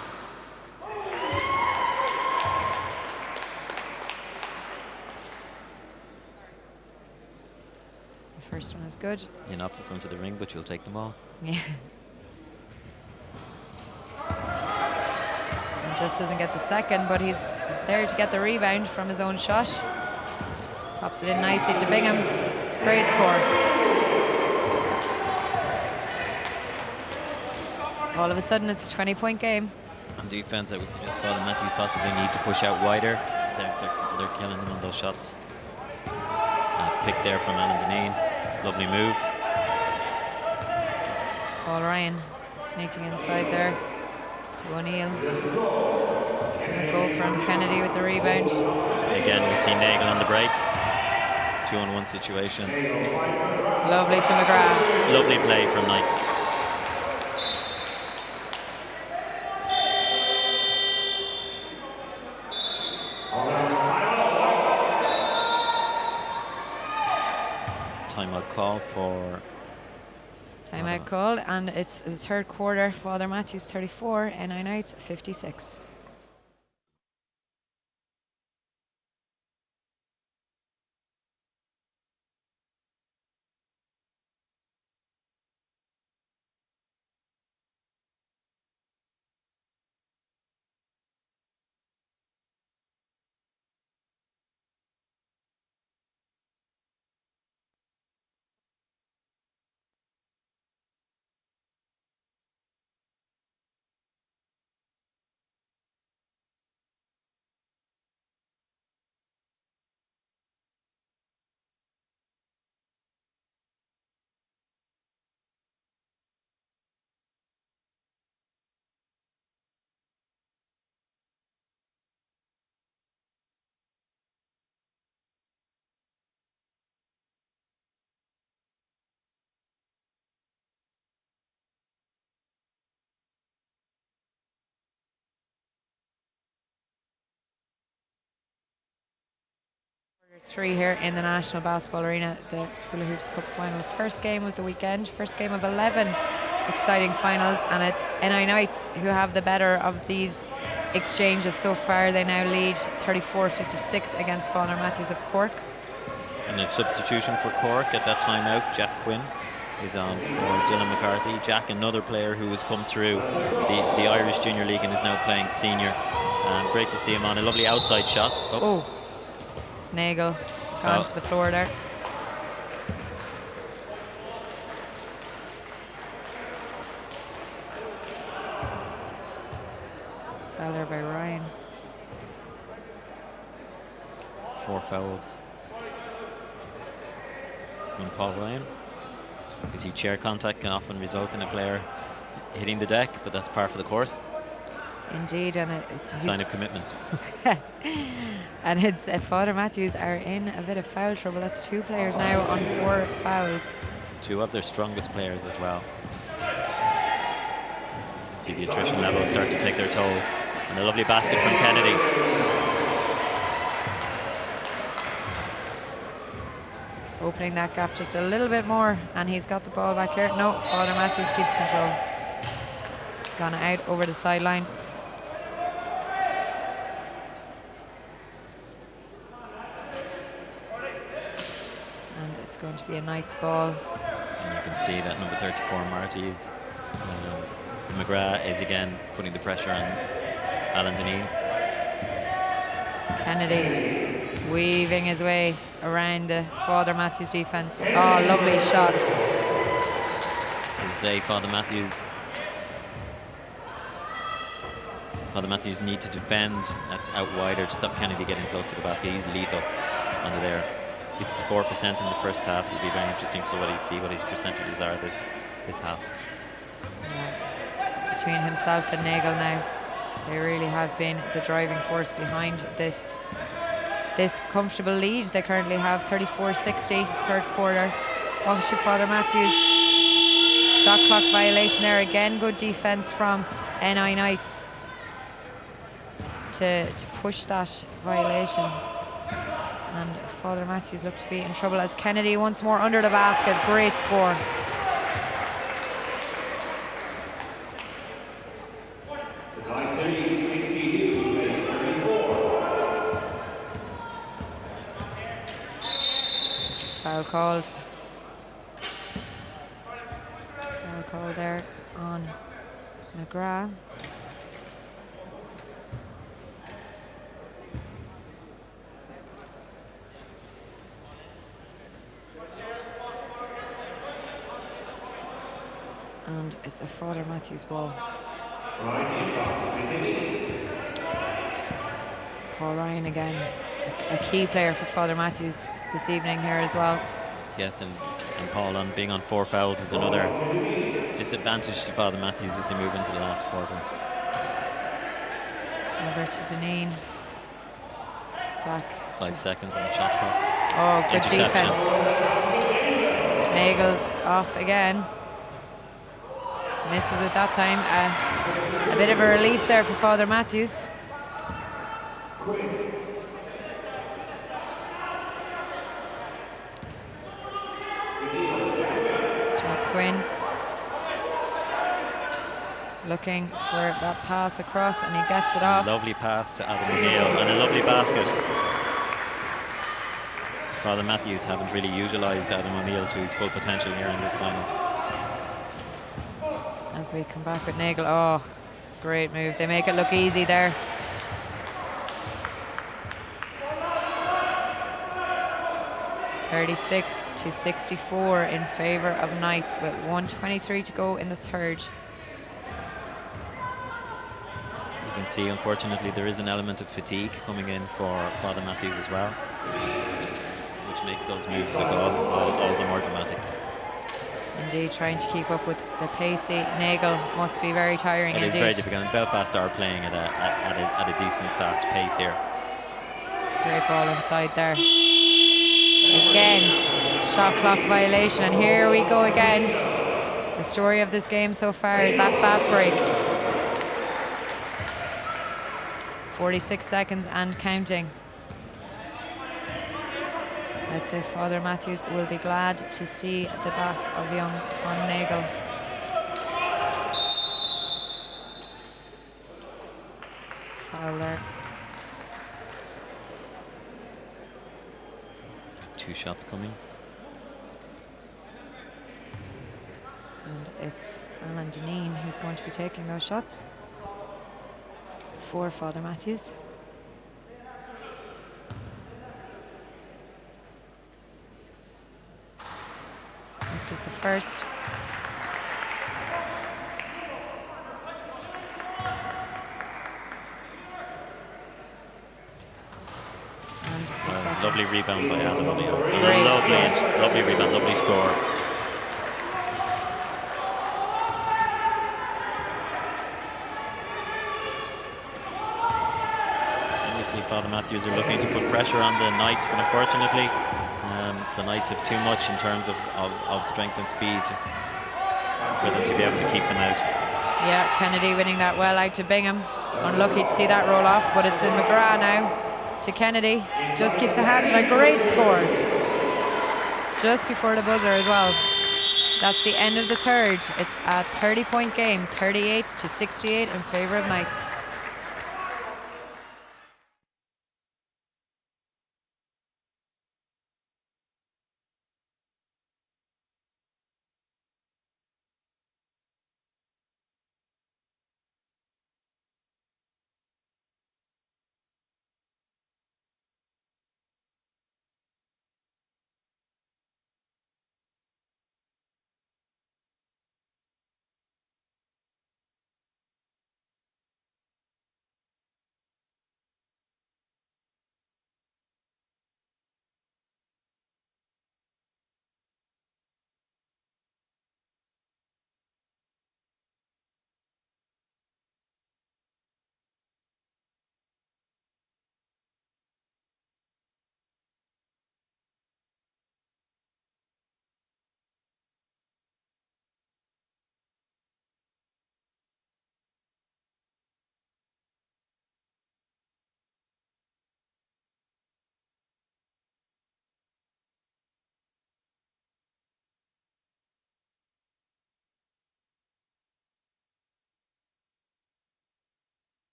The first one is good. In off the front of the ring, but you'll take them all. Yeah. And just doesn't get the second, but he's there to get the rebound from his own shot. Pops it in nicely to Bingham. Great score. All of a sudden, it's a 20-point game. On defense, I would suggest Father Mathews possibly need to push out wider. They're killing them on those shots. Pick there from Alan Deneen. Lovely move. Paul Ryan sneaking inside there to O'Neill. Doesn't go from Kennedy with the rebound. Again, we see Nagel on the break. 2-on-1 situation. Lovely to McGrath. Lovely play from Knights. Timeout call for... Timeout called, and it's the third quarter. Father Mathews 34, NI Knights 56. Three here in the National Basketball Arena, the Hula Hoops Cup final. First game of the weekend, first game of 11 exciting finals, and it's NI Knights who have the better of these exchanges so far. They now lead 34-56 against Father Mathews of Cork. And a substitution for Cork at that timeout. Jack Quinn is on for Dylan McCarthy. Jack, another player who has come through the Irish Junior League and is now playing senior. And great to see him on a lovely outside shot. Oh. Nagel gone to the floor there. Foul there by Ryan. 4 fouls. And Paul Ryan. You see chair contact can often result in a player hitting the deck, but that's par for the course. Indeed, and it's a sign of commitment. And it's Father Mathews are in a bit of foul trouble. That's 2 players now on 4 fouls. 2 of their strongest players as well. You can see the attrition levels start to take their toll. And a lovely basket from Kennedy. opening that gap just a little bit more, and he's got the ball back here. No, Father Mathews keeps control. It's gone out over the sideline. And it's going to be a Knights ball. And you can see that number 34, Mathews. McGrath is again putting the pressure on Alan Deneen. Kennedy weaving his way around the Father Mathews defence. Oh, lovely shot. As I say, Father Mathews need to defend out wider to stop Kennedy getting close to the basket. He's lethal under there. 64% in the first half. It'll be very interesting to see what his percentages are this half. Yeah. Between himself and Nagel now, they really have been the driving force behind this comfortable lead. They currently have 34-60, third quarter. Oh, Father Mathews. Shot clock violation there again. Good defence from NI Knights to push that violation. And Father Mathews looks to be in trouble as Kennedy once more under the basket. Great score. Foul called. Foul called there on McGrath. And it's a Father Mathews ball. Paul Ryan again, a key player for Father Mathews this evening here as well. Yes, and Paul on being on 4 fouls is another disadvantage to Father Mathews as they move into the last quarter. Over to Deneen. Back. 5 seconds on the shot clock. Oh, good defense. Nagel's off again. Misses it that time. A bit of a relief there for Father Mathews. Jack Quinn looking for that pass across, and he gets it off. Lovely pass to Adam O'Neill and a lovely basket. Father Mathews haven't really utilised Adam O'Neill to his full potential here in this final. As we come back with Nagel, oh, great move. They make it look easy there. (36-64) in favour of Knights with 1:23 to go in the third. You can see, unfortunately, there is an element of fatigue coming in for Father Mathews as well, which makes those moves look all the more dramatic. Indeed, trying to keep up with the pacey Nagel must be very tiring indeed. It is very difficult. Belfast are playing at a decent, fast pace here. Great ball inside there. Again, shot clock violation, and here we go again. The story of this game so far is that fast break. 46 seconds and counting. I'd say Father Mathews will be glad to see the back of young Con Nagel. Foul there. 2 shots coming. And it's Alan Deneen who's going to be taking those shots for Father Mathews. This is the first. And the second. Lovely rebound by Adam O'Neill. Great Lovely rebound, lovely score. And you see Father Mathews are looking to put pressure on the Knights, but unfortunately the Knights have too much in terms of strength and speed for them to be able to keep them out. Yeah, Kennedy winning that well out to Bingham. Unlucky to see that roll off, but it's in McGrath now to Kennedy. Just keeps a hand on a great score. just before the buzzer as well. That's the end of the third. It's a 30-point game, 38-68 in favour of Knights.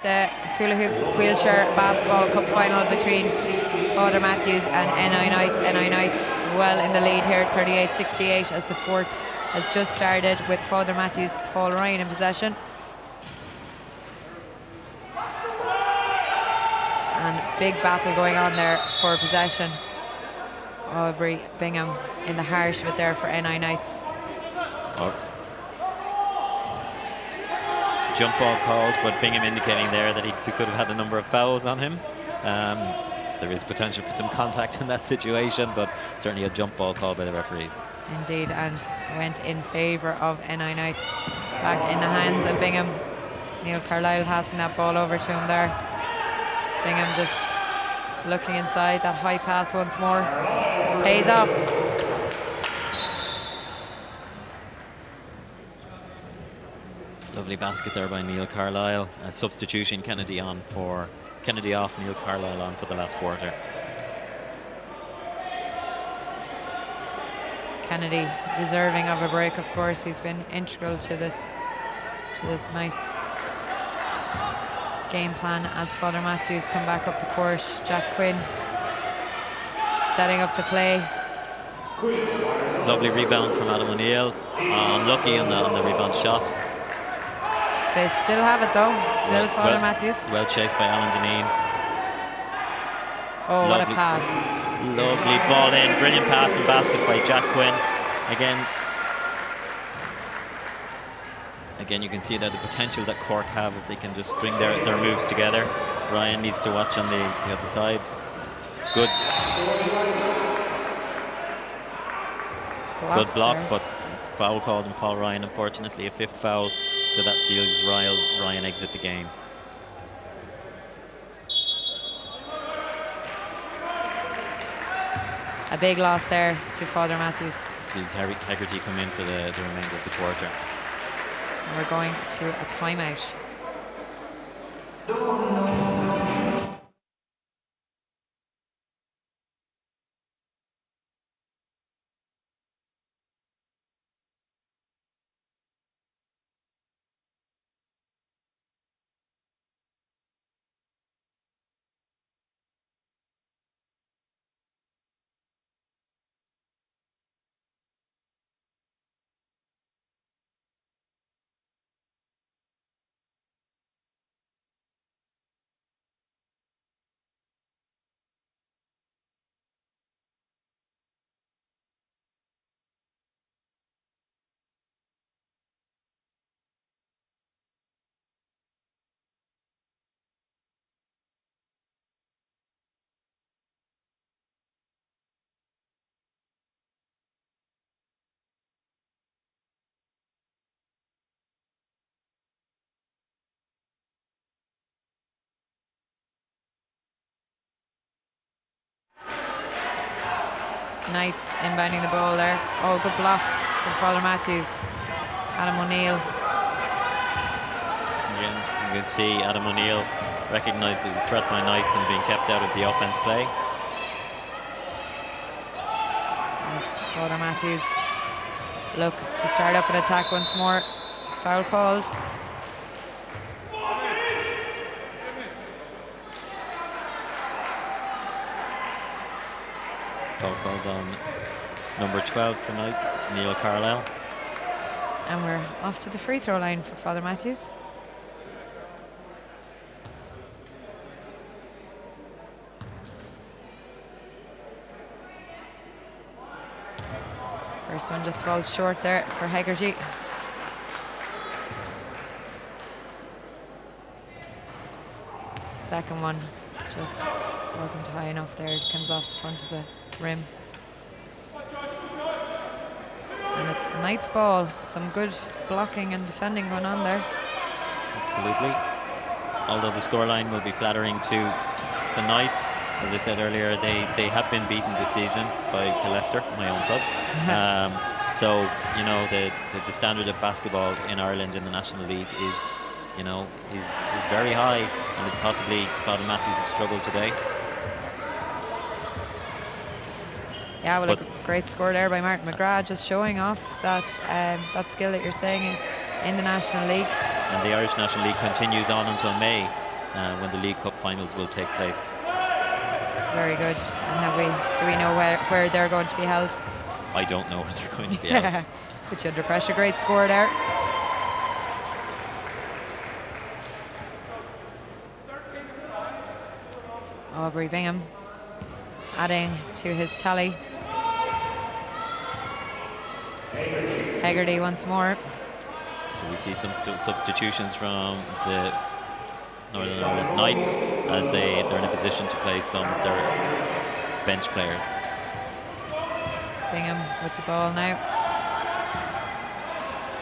The Hula Hoops Wheelchair Basketball Cup final between Father Mathews and NI Knights. NI Knights well in the lead here, 38-68, as the fourth has just started with Father Mathews, Paul Ryan in possession. And big battle going on there for possession. Aubrey Bingham in the heart of it there for NI Knights. Oh. Jump ball called, but Bingham indicating there that he could have had a number of fouls on him. There is potential for some contact in that situation, but certainly a jump ball called by the referees. Indeed, and went in favour of NI Knights. Back in the hands of Bingham. Neil Carlisle passing that ball over to him there. Bingham just looking inside, that high pass once more. Pays off. Lovely basket there by Neil Carlisle. A substitution, Kennedy off, Neil Carlisle on for the last quarter. Kennedy deserving of a break, of course. He's been integral to this night's game plan as Father Mathews come back up the court. Jack Quinn setting up the play. Lovely rebound from Adam O'Neill. Unlucky on the rebound shot. They still have it though. Still Father Mathews. Well chased by Alan Deneen. Oh, what a pass. Lovely ball in. Brilliant pass and basket by Jack Quinn. Again, you can see that the potential that Cork have if they can just string their moves together. Ryan needs to watch on the other side. Good block, but foul called on Paul Ryan. Unfortunately, a fifth foul, so that seals Ryan exit the game. A big loss there to Father Mathews. Sees Hegarty come in for the remainder of the quarter. And we're going to a timeout. Knights inbounding the ball there. Oh, good block from Father Mathews. Adam O'Neill. Again, you can see Adam O'Neill recognised as a threat by Knights and being kept out of the offense play. As Father Mathews look to start up an attack once more. Foul called. Foul called on number 12 for Knights, Neil Carlisle. And we're off to the free throw line for Father Mathews. First one just falls short there for Hegarty. Second one just wasn't high enough there. It comes off the front of the rim. And it's Knights ball. Some good blocking and defending going on there. Absolutely. Although the scoreline will be flattering to the Knights. As I said earlier, they have been beaten this season by Leicester, my own club. So, you know, the standard of basketball in Ireland in the National League is, you know, is very high, and possibly Father Mathews have struggled today. Yeah, well, it's a great score there by Martin McGrath, just showing off that that skill that you're saying in the National League. And the Irish National League continues on until May, when the League Cup finals will take place. Very good. And do we know where they're going to be held? I don't know where they're going to be held. Put you under pressure. Great score there. Aubrey Bingham adding to his tally. Hegarty once more. So we see some substitutions from the Northern Ireland Knights as they're in a position to play some of their bench players. Bingham with the ball now.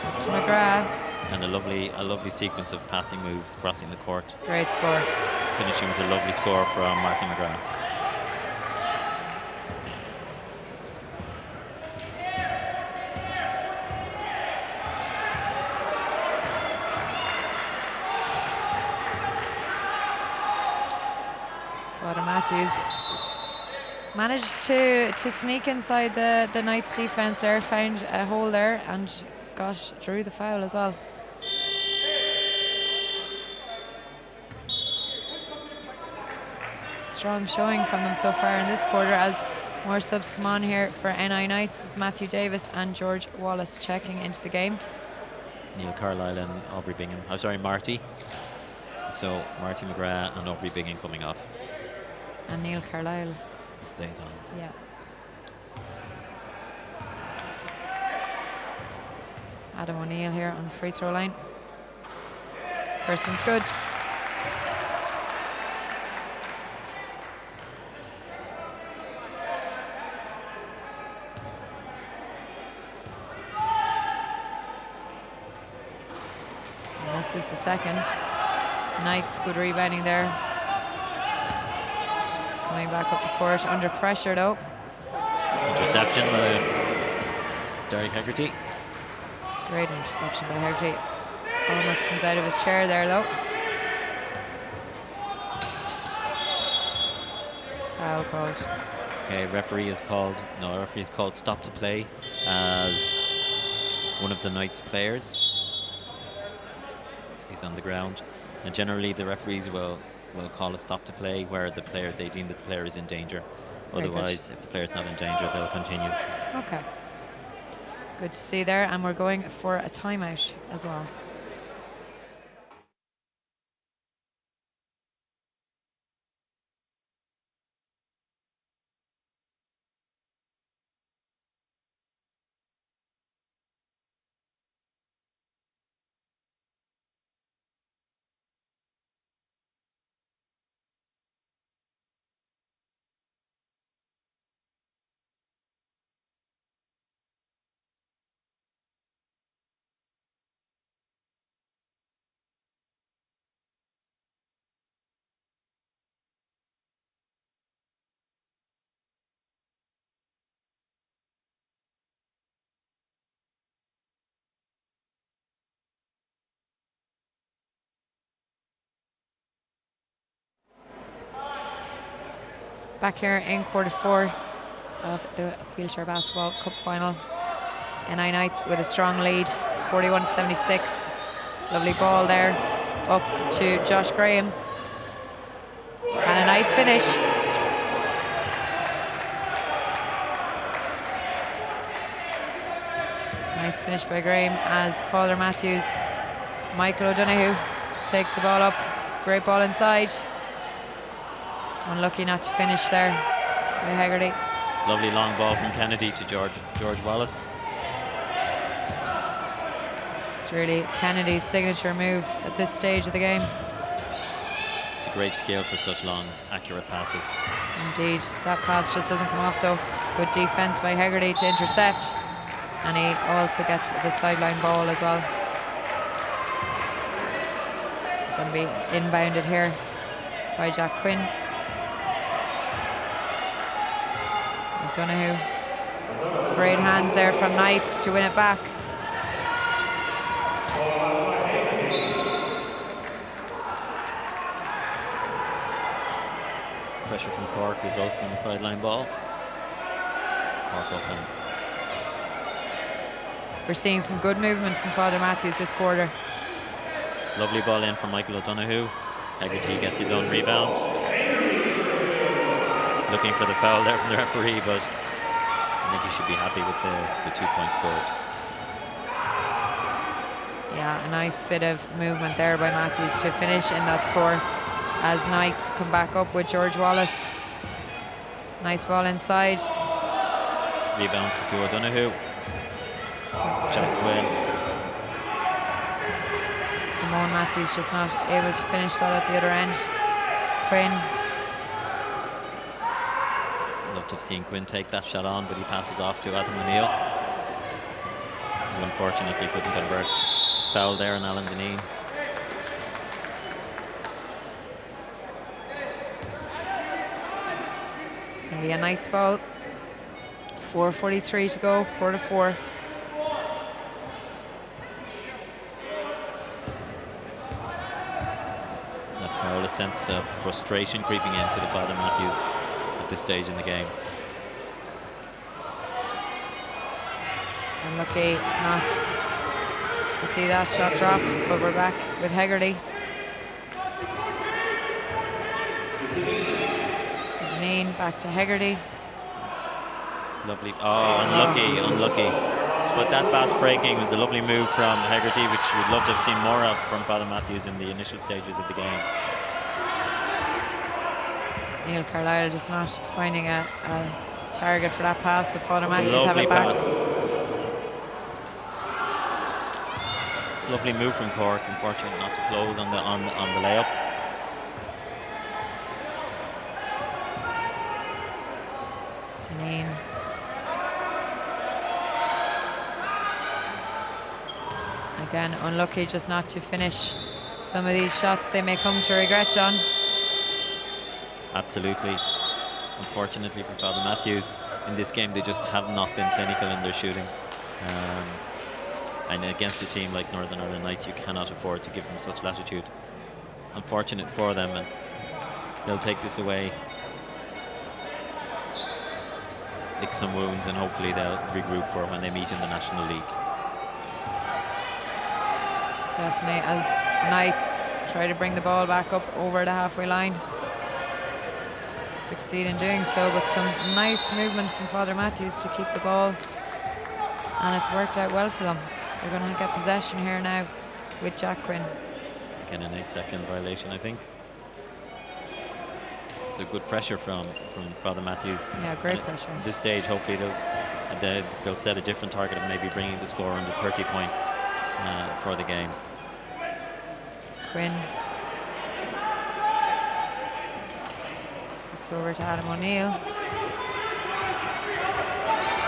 Up to McGrath. And a lovely sequence of passing moves crossing the court. Great score. Finishing with a lovely score from Martin McGrath. Father Mathews managed to sneak inside the Knights defence there, found a hole there and drew the foul as well. Strong showing from them so far in this quarter as more subs come on here for NI Knights. It's Matthew Davis and George Wallace checking into the game. Neil Carlisle and Aubrey Bingham. Oh, sorry, Marty. So Marty McGrath and Aubrey Bingham coming off. And Neil Carlisle stays on. Yeah. Adam O'Neill here on the free throw line. First one's good. And this is the second. Knights, good rebounding there. Coming back up the court, under pressure though. Interception by Derek Hegarty. Great interception by Hegarty. Almost comes out of his chair there though. Foul called. Okay, referee is called stop to play as one of the Knights players. He's on the ground. And generally the referees will call a stop to play where they deem that the player is in danger. Otherwise, if the player's not in danger, they'll continue. Okay. Good to see there, and we're going for a timeout as well. Back here in quarter 4 of the Wheelchair Basketball Cup final. NI Knights with a strong lead, 41-76. Lovely ball there, up to Josh Graham. And a nice finish. Nice finish by Graham as Father Mathews. Michael O'Donoghue takes the ball up. Great ball inside. Unlucky not to finish there by Hegarty. Lovely long ball from Kennedy to George Wallace. It's really Kennedy's signature move at this stage of the game. It's a great skill for such long, accurate passes. Indeed, that pass just doesn't come off though. Good defense by Hegarty to intercept. And he also gets the sideline ball as well. It's going to be inbounded here by Jack Quinn. O'Donoghue. Great hands there from Knights to win it back. Pressure from Cork results in a sideline ball. Cork offense. We're seeing some good movement from Father Mathews this quarter. Lovely ball in from Michael O'Donoghue. Hegarty gets his own rebound. Looking for the foul there from the referee, but I think he should be happy with the 2 points scored. Yeah, a nice bit of movement there by Mathews to finish in that score as Knights come back up with George Wallace. Nice ball inside. Rebound to O'Donoghue. Jack Quinn. Simone Mathews just not able to finish that at the other end. Quinn. Love to have seen Quinn take that shot on, but he passes off to Adam O'Neill, who unfortunately couldn't convert. Foul there on Alan Deneen. It's going to be a Knights ball. 4:43 to go, quarter 4. That foul, a sense of frustration creeping into the Father Mathews at this stage in the game. Unlucky not to see that shot drop, but we're back with Hegarty. To Deneen, back to Hegarty. Lovely. Oh, unlucky. But that fast breaking was a lovely move from Hegarty, which we'd love to have seen more of from Father Mathews in the initial stages of the game. Neil Carlisle just not finding a target for that pass, so Father Mathews have Lovely it back. pass. Lovely move from Cork. Unfortunate not to close on the layup. Deneen. Again, unlucky just not to finish some of these shots they may come to regret, John. Absolutely. Unfortunately for Father Mathews, in this game they just have not been clinical in their shooting. And against a team like Northern Ireland Knights, you cannot afford to give them such latitude. Unfortunate for them, and they'll take this away, lick some wounds, and hopefully they'll regroup for when they meet in the National League. Definitely, as Knights try to bring the ball back up over the halfway line. Succeed in doing so, but some nice movement from Father Mathews to keep the ball, and it's worked out well for them. They're going to get possession here now with Jack Quinn. Again, an 8-second violation, I think. So good pressure from Father Mathews. Yeah, great pressure. At this stage, hopefully they'll set a different target of maybe bringing the score under 30 points for the game. Quinn looks over to Adam O'Neill.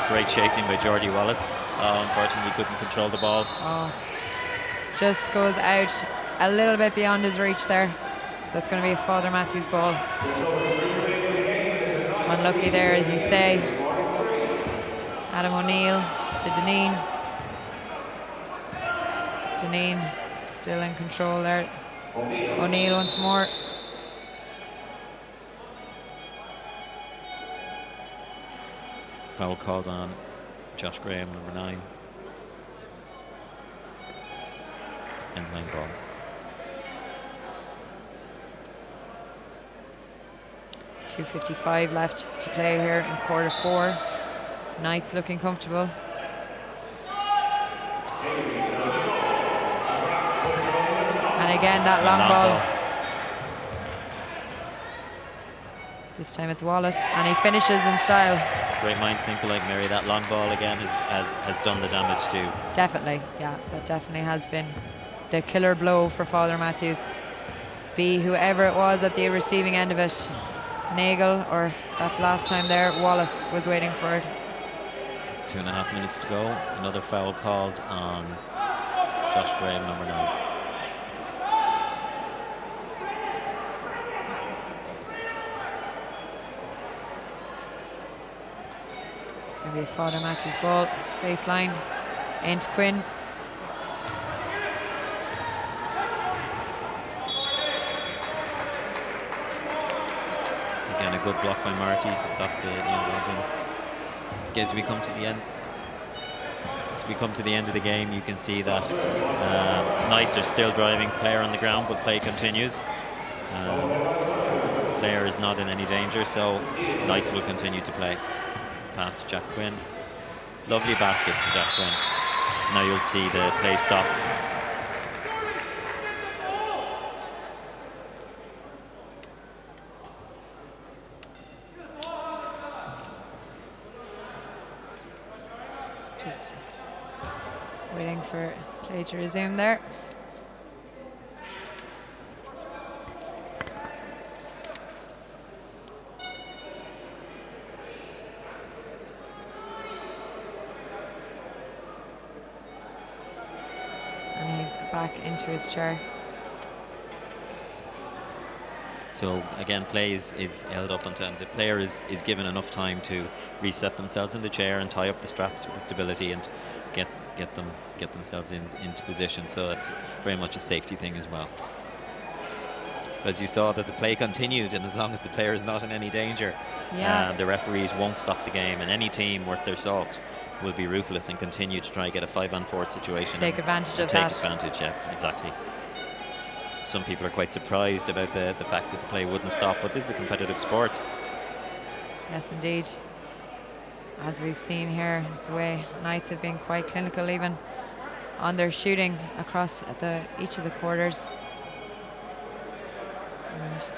Great chasing by Geordie Wallace. Unfortunately, couldn't control the ball. Oh, just goes out a little bit beyond his reach there. So it's going to be a Father Mathews ball. Unlucky there, as you say. Adam O'Neill to Deneen. Deneen still in control there. O'Neill once more. Foul called on Josh Graham, number 9. End line ball. .255 left to play here in quarter 4. Knights looking comfortable. And again, that long ball. This time it's Wallace, and he finishes in style. Great minds think alike, Mary. That long ball again has done the damage too. Definitely, yeah, that definitely has been the killer blow for Father Mathews. Be whoever it was at the receiving end of it, Nagel, or that last time there, Wallace was waiting for it. 2.5 minutes to go. Another foul called on Josh Graham, number 9. It's going to be Father Mathews' ball, baseline, into Quinn. Again, a good block by Marty to stop the involvement. As we come to the end, of the game, you can see that Knights are still driving. Player on the ground, but play continues. Player is not in any danger, so Knights will continue to play. Pass to Jack Quinn. Lovely basket to Jack Quinn. Now you'll see the play stopped. Just waiting for play to resume there. And he's back into his chair. So again, play is held up until the player is given enough time to reset themselves in the chair and tie up the straps with the stability and get themselves into position. So it's very much a safety thing as well. As you saw that the play continued, and as long as the player is not in any danger, the referees won't stop the game, and any team worth their salt will be ruthless and continue to try and get a 5-on-4 situation. Take advantage of that. Take advantage, yes, exactly. Some people are quite surprised about the fact that the play wouldn't stop, but this is a competitive sport. Yes, indeed. As we've seen here, the way Knights have been quite clinical even on their shooting across each of the quarters. And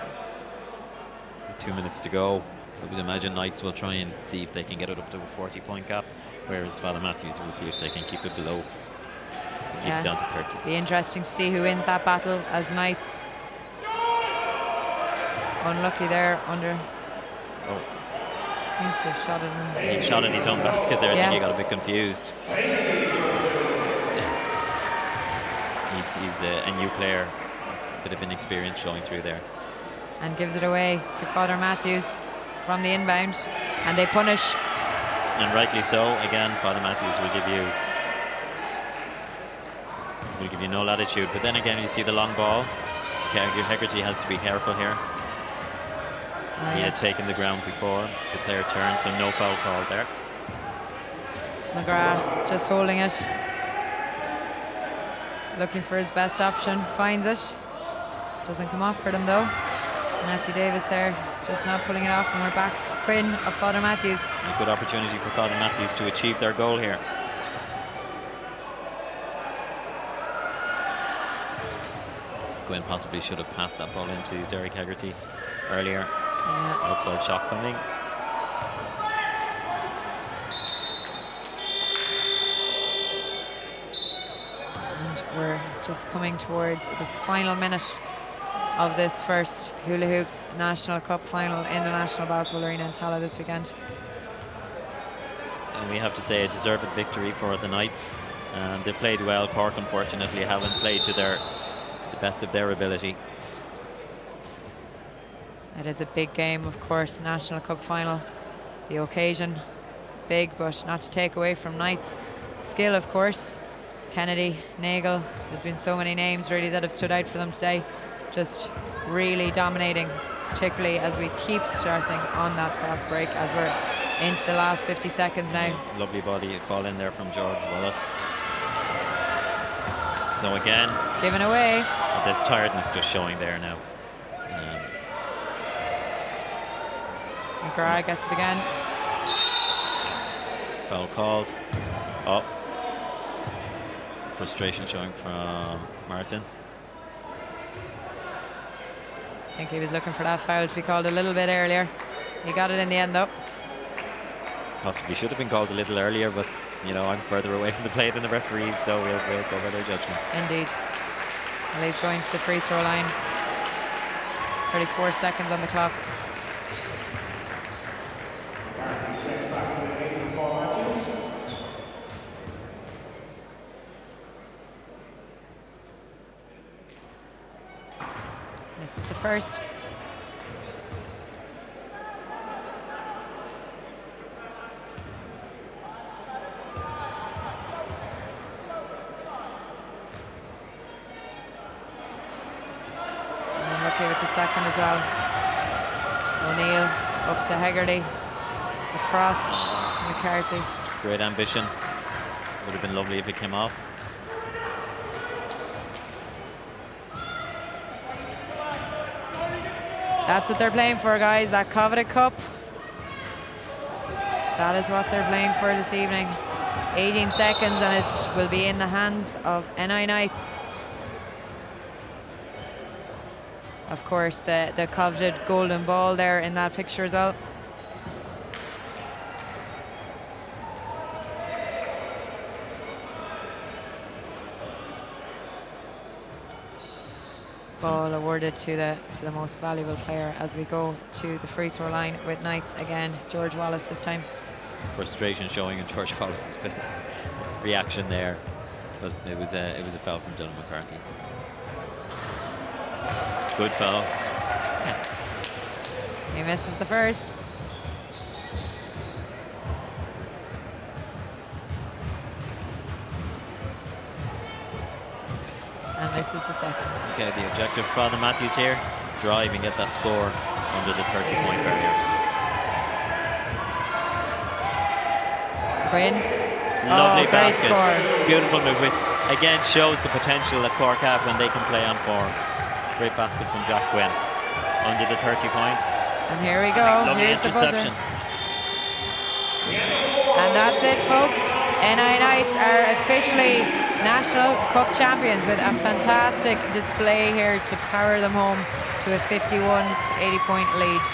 2 minutes to go. I would imagine Knights will try and see if they can get it up to a 40-point gap, whereas Father Mathews will see if they can keep it below. Keep it down to 30. Be interesting to see who wins that battle as Knights. Unlucky there under. Oh. Seems to have shot it in. He shot in his own basket there. I think he got a bit confused. He's a new player, a bit of inexperience showing through there. And gives it away to Father Mathews from the inbound, and they punish. And rightly so. Again, Father Mathews will give you no latitude, but then again you see the long ball. Hegarty has to be careful here. He had taken the ground before the player turned, so no foul call there. McGrath just holding it, looking for his best option, finds it. Doesn't come off for them though. Matthew Davis there, just not pulling it off, and we're back to Quinn of Father Mathews. A good opportunity for Father Mathews to achieve their goal here. Quinn possibly should have passed that ball into Derek Hegarty earlier. Outside shot coming. And we're just coming towards the final minute of this first Hula Hoops National Cup final in the National Basketball Arena in Tala this weekend. And we have to say a deserved victory for the Knights. They played well. Cork, unfortunately, haven't played to the best of their ability. It is a big game, of course, National Cup final. The occasion, big, but not to take away from Knights' skill, of course. Kennedy, Nagel, there's been so many names really that have stood out for them today. Just really dominating, particularly as we keep stressing on that fast break, as we're into the last 50 seconds now. Lovely body call in there from George Wallace. So again, given away. There's tiredness just showing there now. McGrath gets it again. Foul called. Oh. Frustration showing from Martin. I think he was looking for that foul to be called a little bit earlier. He got it in the end though. Possibly should have been called a little earlier, but you know, I'm further away from the play than the referees, so we'll go by their judgment. Indeed. Well, he's going to the free throw line. 34 seconds on the clock. This is the first. With the second as well. O'Neill up to Hegarty, across to McCarthy. Great ambition. Would have been lovely if it came off. That's what they're playing for, guys, that coveted cup. That is what they're playing for this evening. 18 seconds and it will be in the hands of NI Knights. Of course, the coveted golden ball there in that picture as well. Ball awarded to the most valuable player as we go to the free throw line with Knights again. George Wallace this time. Frustration showing in George Wallace's reaction there, but it was a foul from Dylan McCarthy. Good foul. He misses the first. And this is the second. Okay, the objective for Father Mathews here, drive and get that score under the 30-point barrier. Quinn. Lovely great basket. score. Beautiful move. Again, shows the potential that Cork have when they can play on form. Great basket from Jack Quinn. Under the 30 points. And here we go. Lovely Here's interception. And that's it, folks. NI Knights are officially National Cup champions with a fantastic display here to power them home to a 51 to 80 point lead.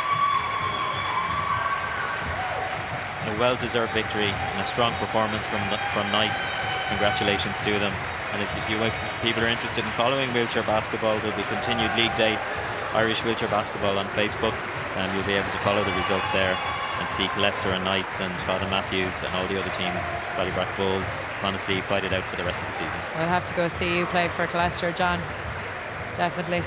A well-deserved victory and a strong performance from Knights. Congratulations to them. And if people are interested in following wheelchair basketball, there'll be continued league dates, Irish Wheelchair Basketball on Facebook, and you'll be able to follow the results there and see Leicester and Knights and Father Mathews and all the other teams, Ballybrack Bulls, honestly fight it out for the rest of the season. We'll have to go see you play for Leicester, John. Definitely.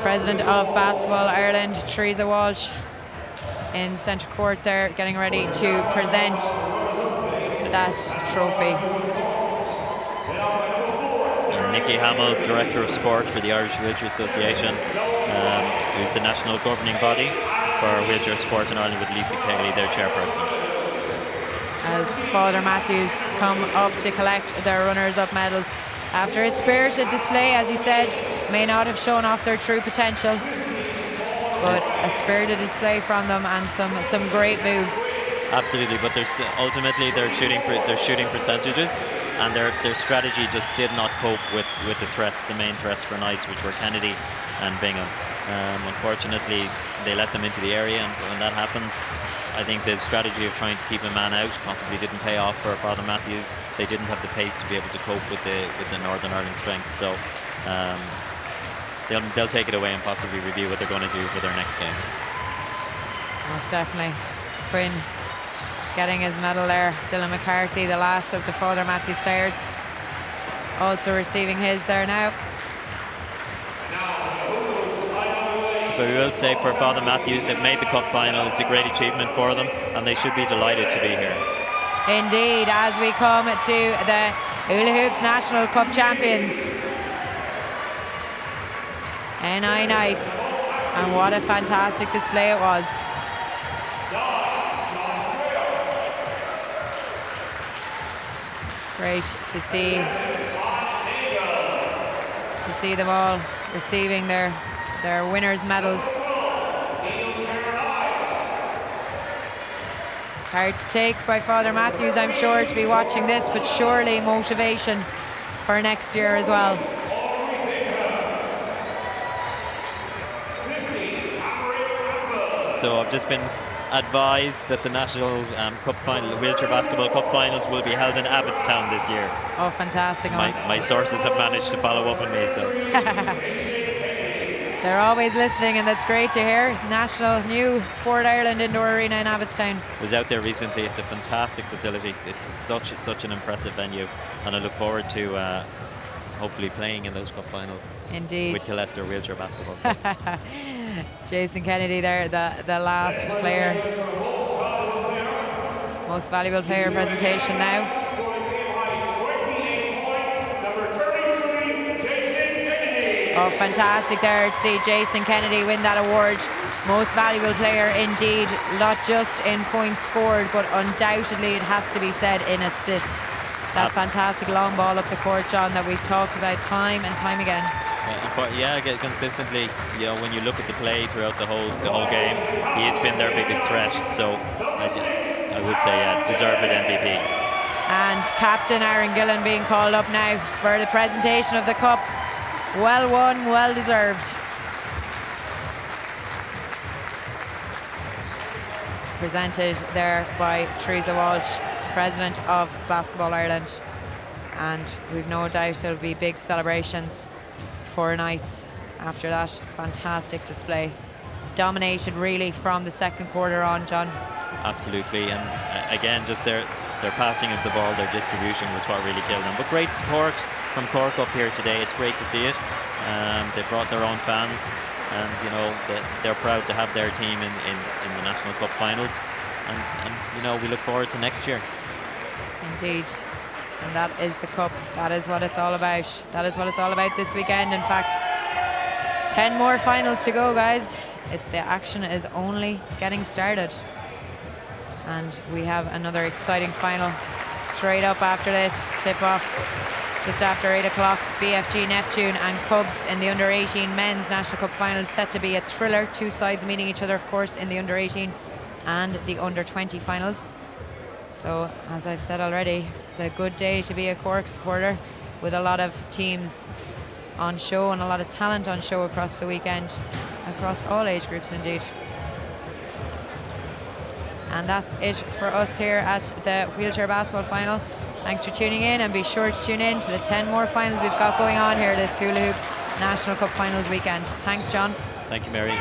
President of Basketball Ireland, Teresa Walsh, in centre court there, getting ready to present that trophy. And Nicky Hamill, Director of Sport for the Irish Wheelchair Association, who's the national governing body for wheelchair sport in Ireland, with Lisa Cayley, their chairperson. As Father Mathews come up to collect their runners-up medals. After a spirited display, as you said, may not have shown off their true potential, but a spirited display from them and some great moves. Absolutely, but ultimately their shooting percentages and their strategy just did not cope with the main threats for Knights, which were Kennedy and Bingham. Unfortunately, they let them into the area, and when that happens, I think the strategy of trying to keep a man out possibly didn't pay off for Father Mathews. They didn't have the pace to be able to cope with the Northern Ireland strength. So they'll take it away and possibly review what they're going to do for their next game. Most definitely. Quinn getting his medal there. Dylan McCarthy, the last of the Father Mathews players, also receiving his there now. But we will say for Father Mathews, they've made the cup final. It's a great achievement for them, and they should be delighted to be here. Indeed, as we come to the Hula Hoops National Cup champions, NI Knights, and what a fantastic display it was. Great to see them all receiving their winners' medals. Hard to take by Father Mathews, I'm sure, to be watching this, but surely motivation for next year as well. So I've just been advised that the National Cup Final, Wheelchair Basketball Cup Finals will be held in Abbottstown this year. Oh, fantastic. My sources have managed to follow up on me, so. They're always listening, and that's great to hear. National new Sport Ireland Indoor Arena in Abbottstown. I was out there recently. It's a fantastic facility. It's such an impressive venue, and I look forward to hopefully playing in those cup finals. Indeed. With Leicester Wheelchair Basketball. Jason Kennedy there, the last player. Most valuable player presentation now. Oh, fantastic there to see Jason Kennedy win that award. Most valuable player indeed, not just in points scored, but undoubtedly it has to be said in assists. That fantastic long ball up the court, John, that we've talked about time and time again. Yeah, consistently, when you look at the play throughout the whole game, he has been their biggest threat. So I would say deserved MVP. And Captain Aaron Gillen being called up now for the presentation of the cup. Well won, well deserved. Presented there by Teresa Walsh, President of Basketball Ireland. And we've no doubt there'll be big celebrations for Knights after that fantastic display. Dominated really from the second quarter on, John. Absolutely, and again, just their passing of the ball, their distribution was what really killed them. But great support from Cork up here today. It's great to see it. They brought their own fans, and they're proud to have their team in the National Cup finals. And we look forward to next year. Indeed. And that is the cup. That is what it's all about. That is what it's all about this weekend. In fact, 10 more finals to go, guys. The action is only getting started. And we have another exciting final straight up after this. Tip-off just after 8 o'clock. BFG Neptune and Cubs in the Under-18 Men's National Cup Final, set to be a thriller. Two sides meeting each other, of course, in the Under-18 and the Under-20 finals. So, as I've said already, it's a good day to be a Cork supporter, with a lot of teams on show and a lot of talent on show across the weekend, across all age groups indeed. And that's it for us here at the Wheelchair Basketball Final. Thanks for tuning in, and be sure to tune in to the 10 more finals we've got going on here this Hula Hoops National Cup Finals weekend. Thanks, John. Thank you, Mary.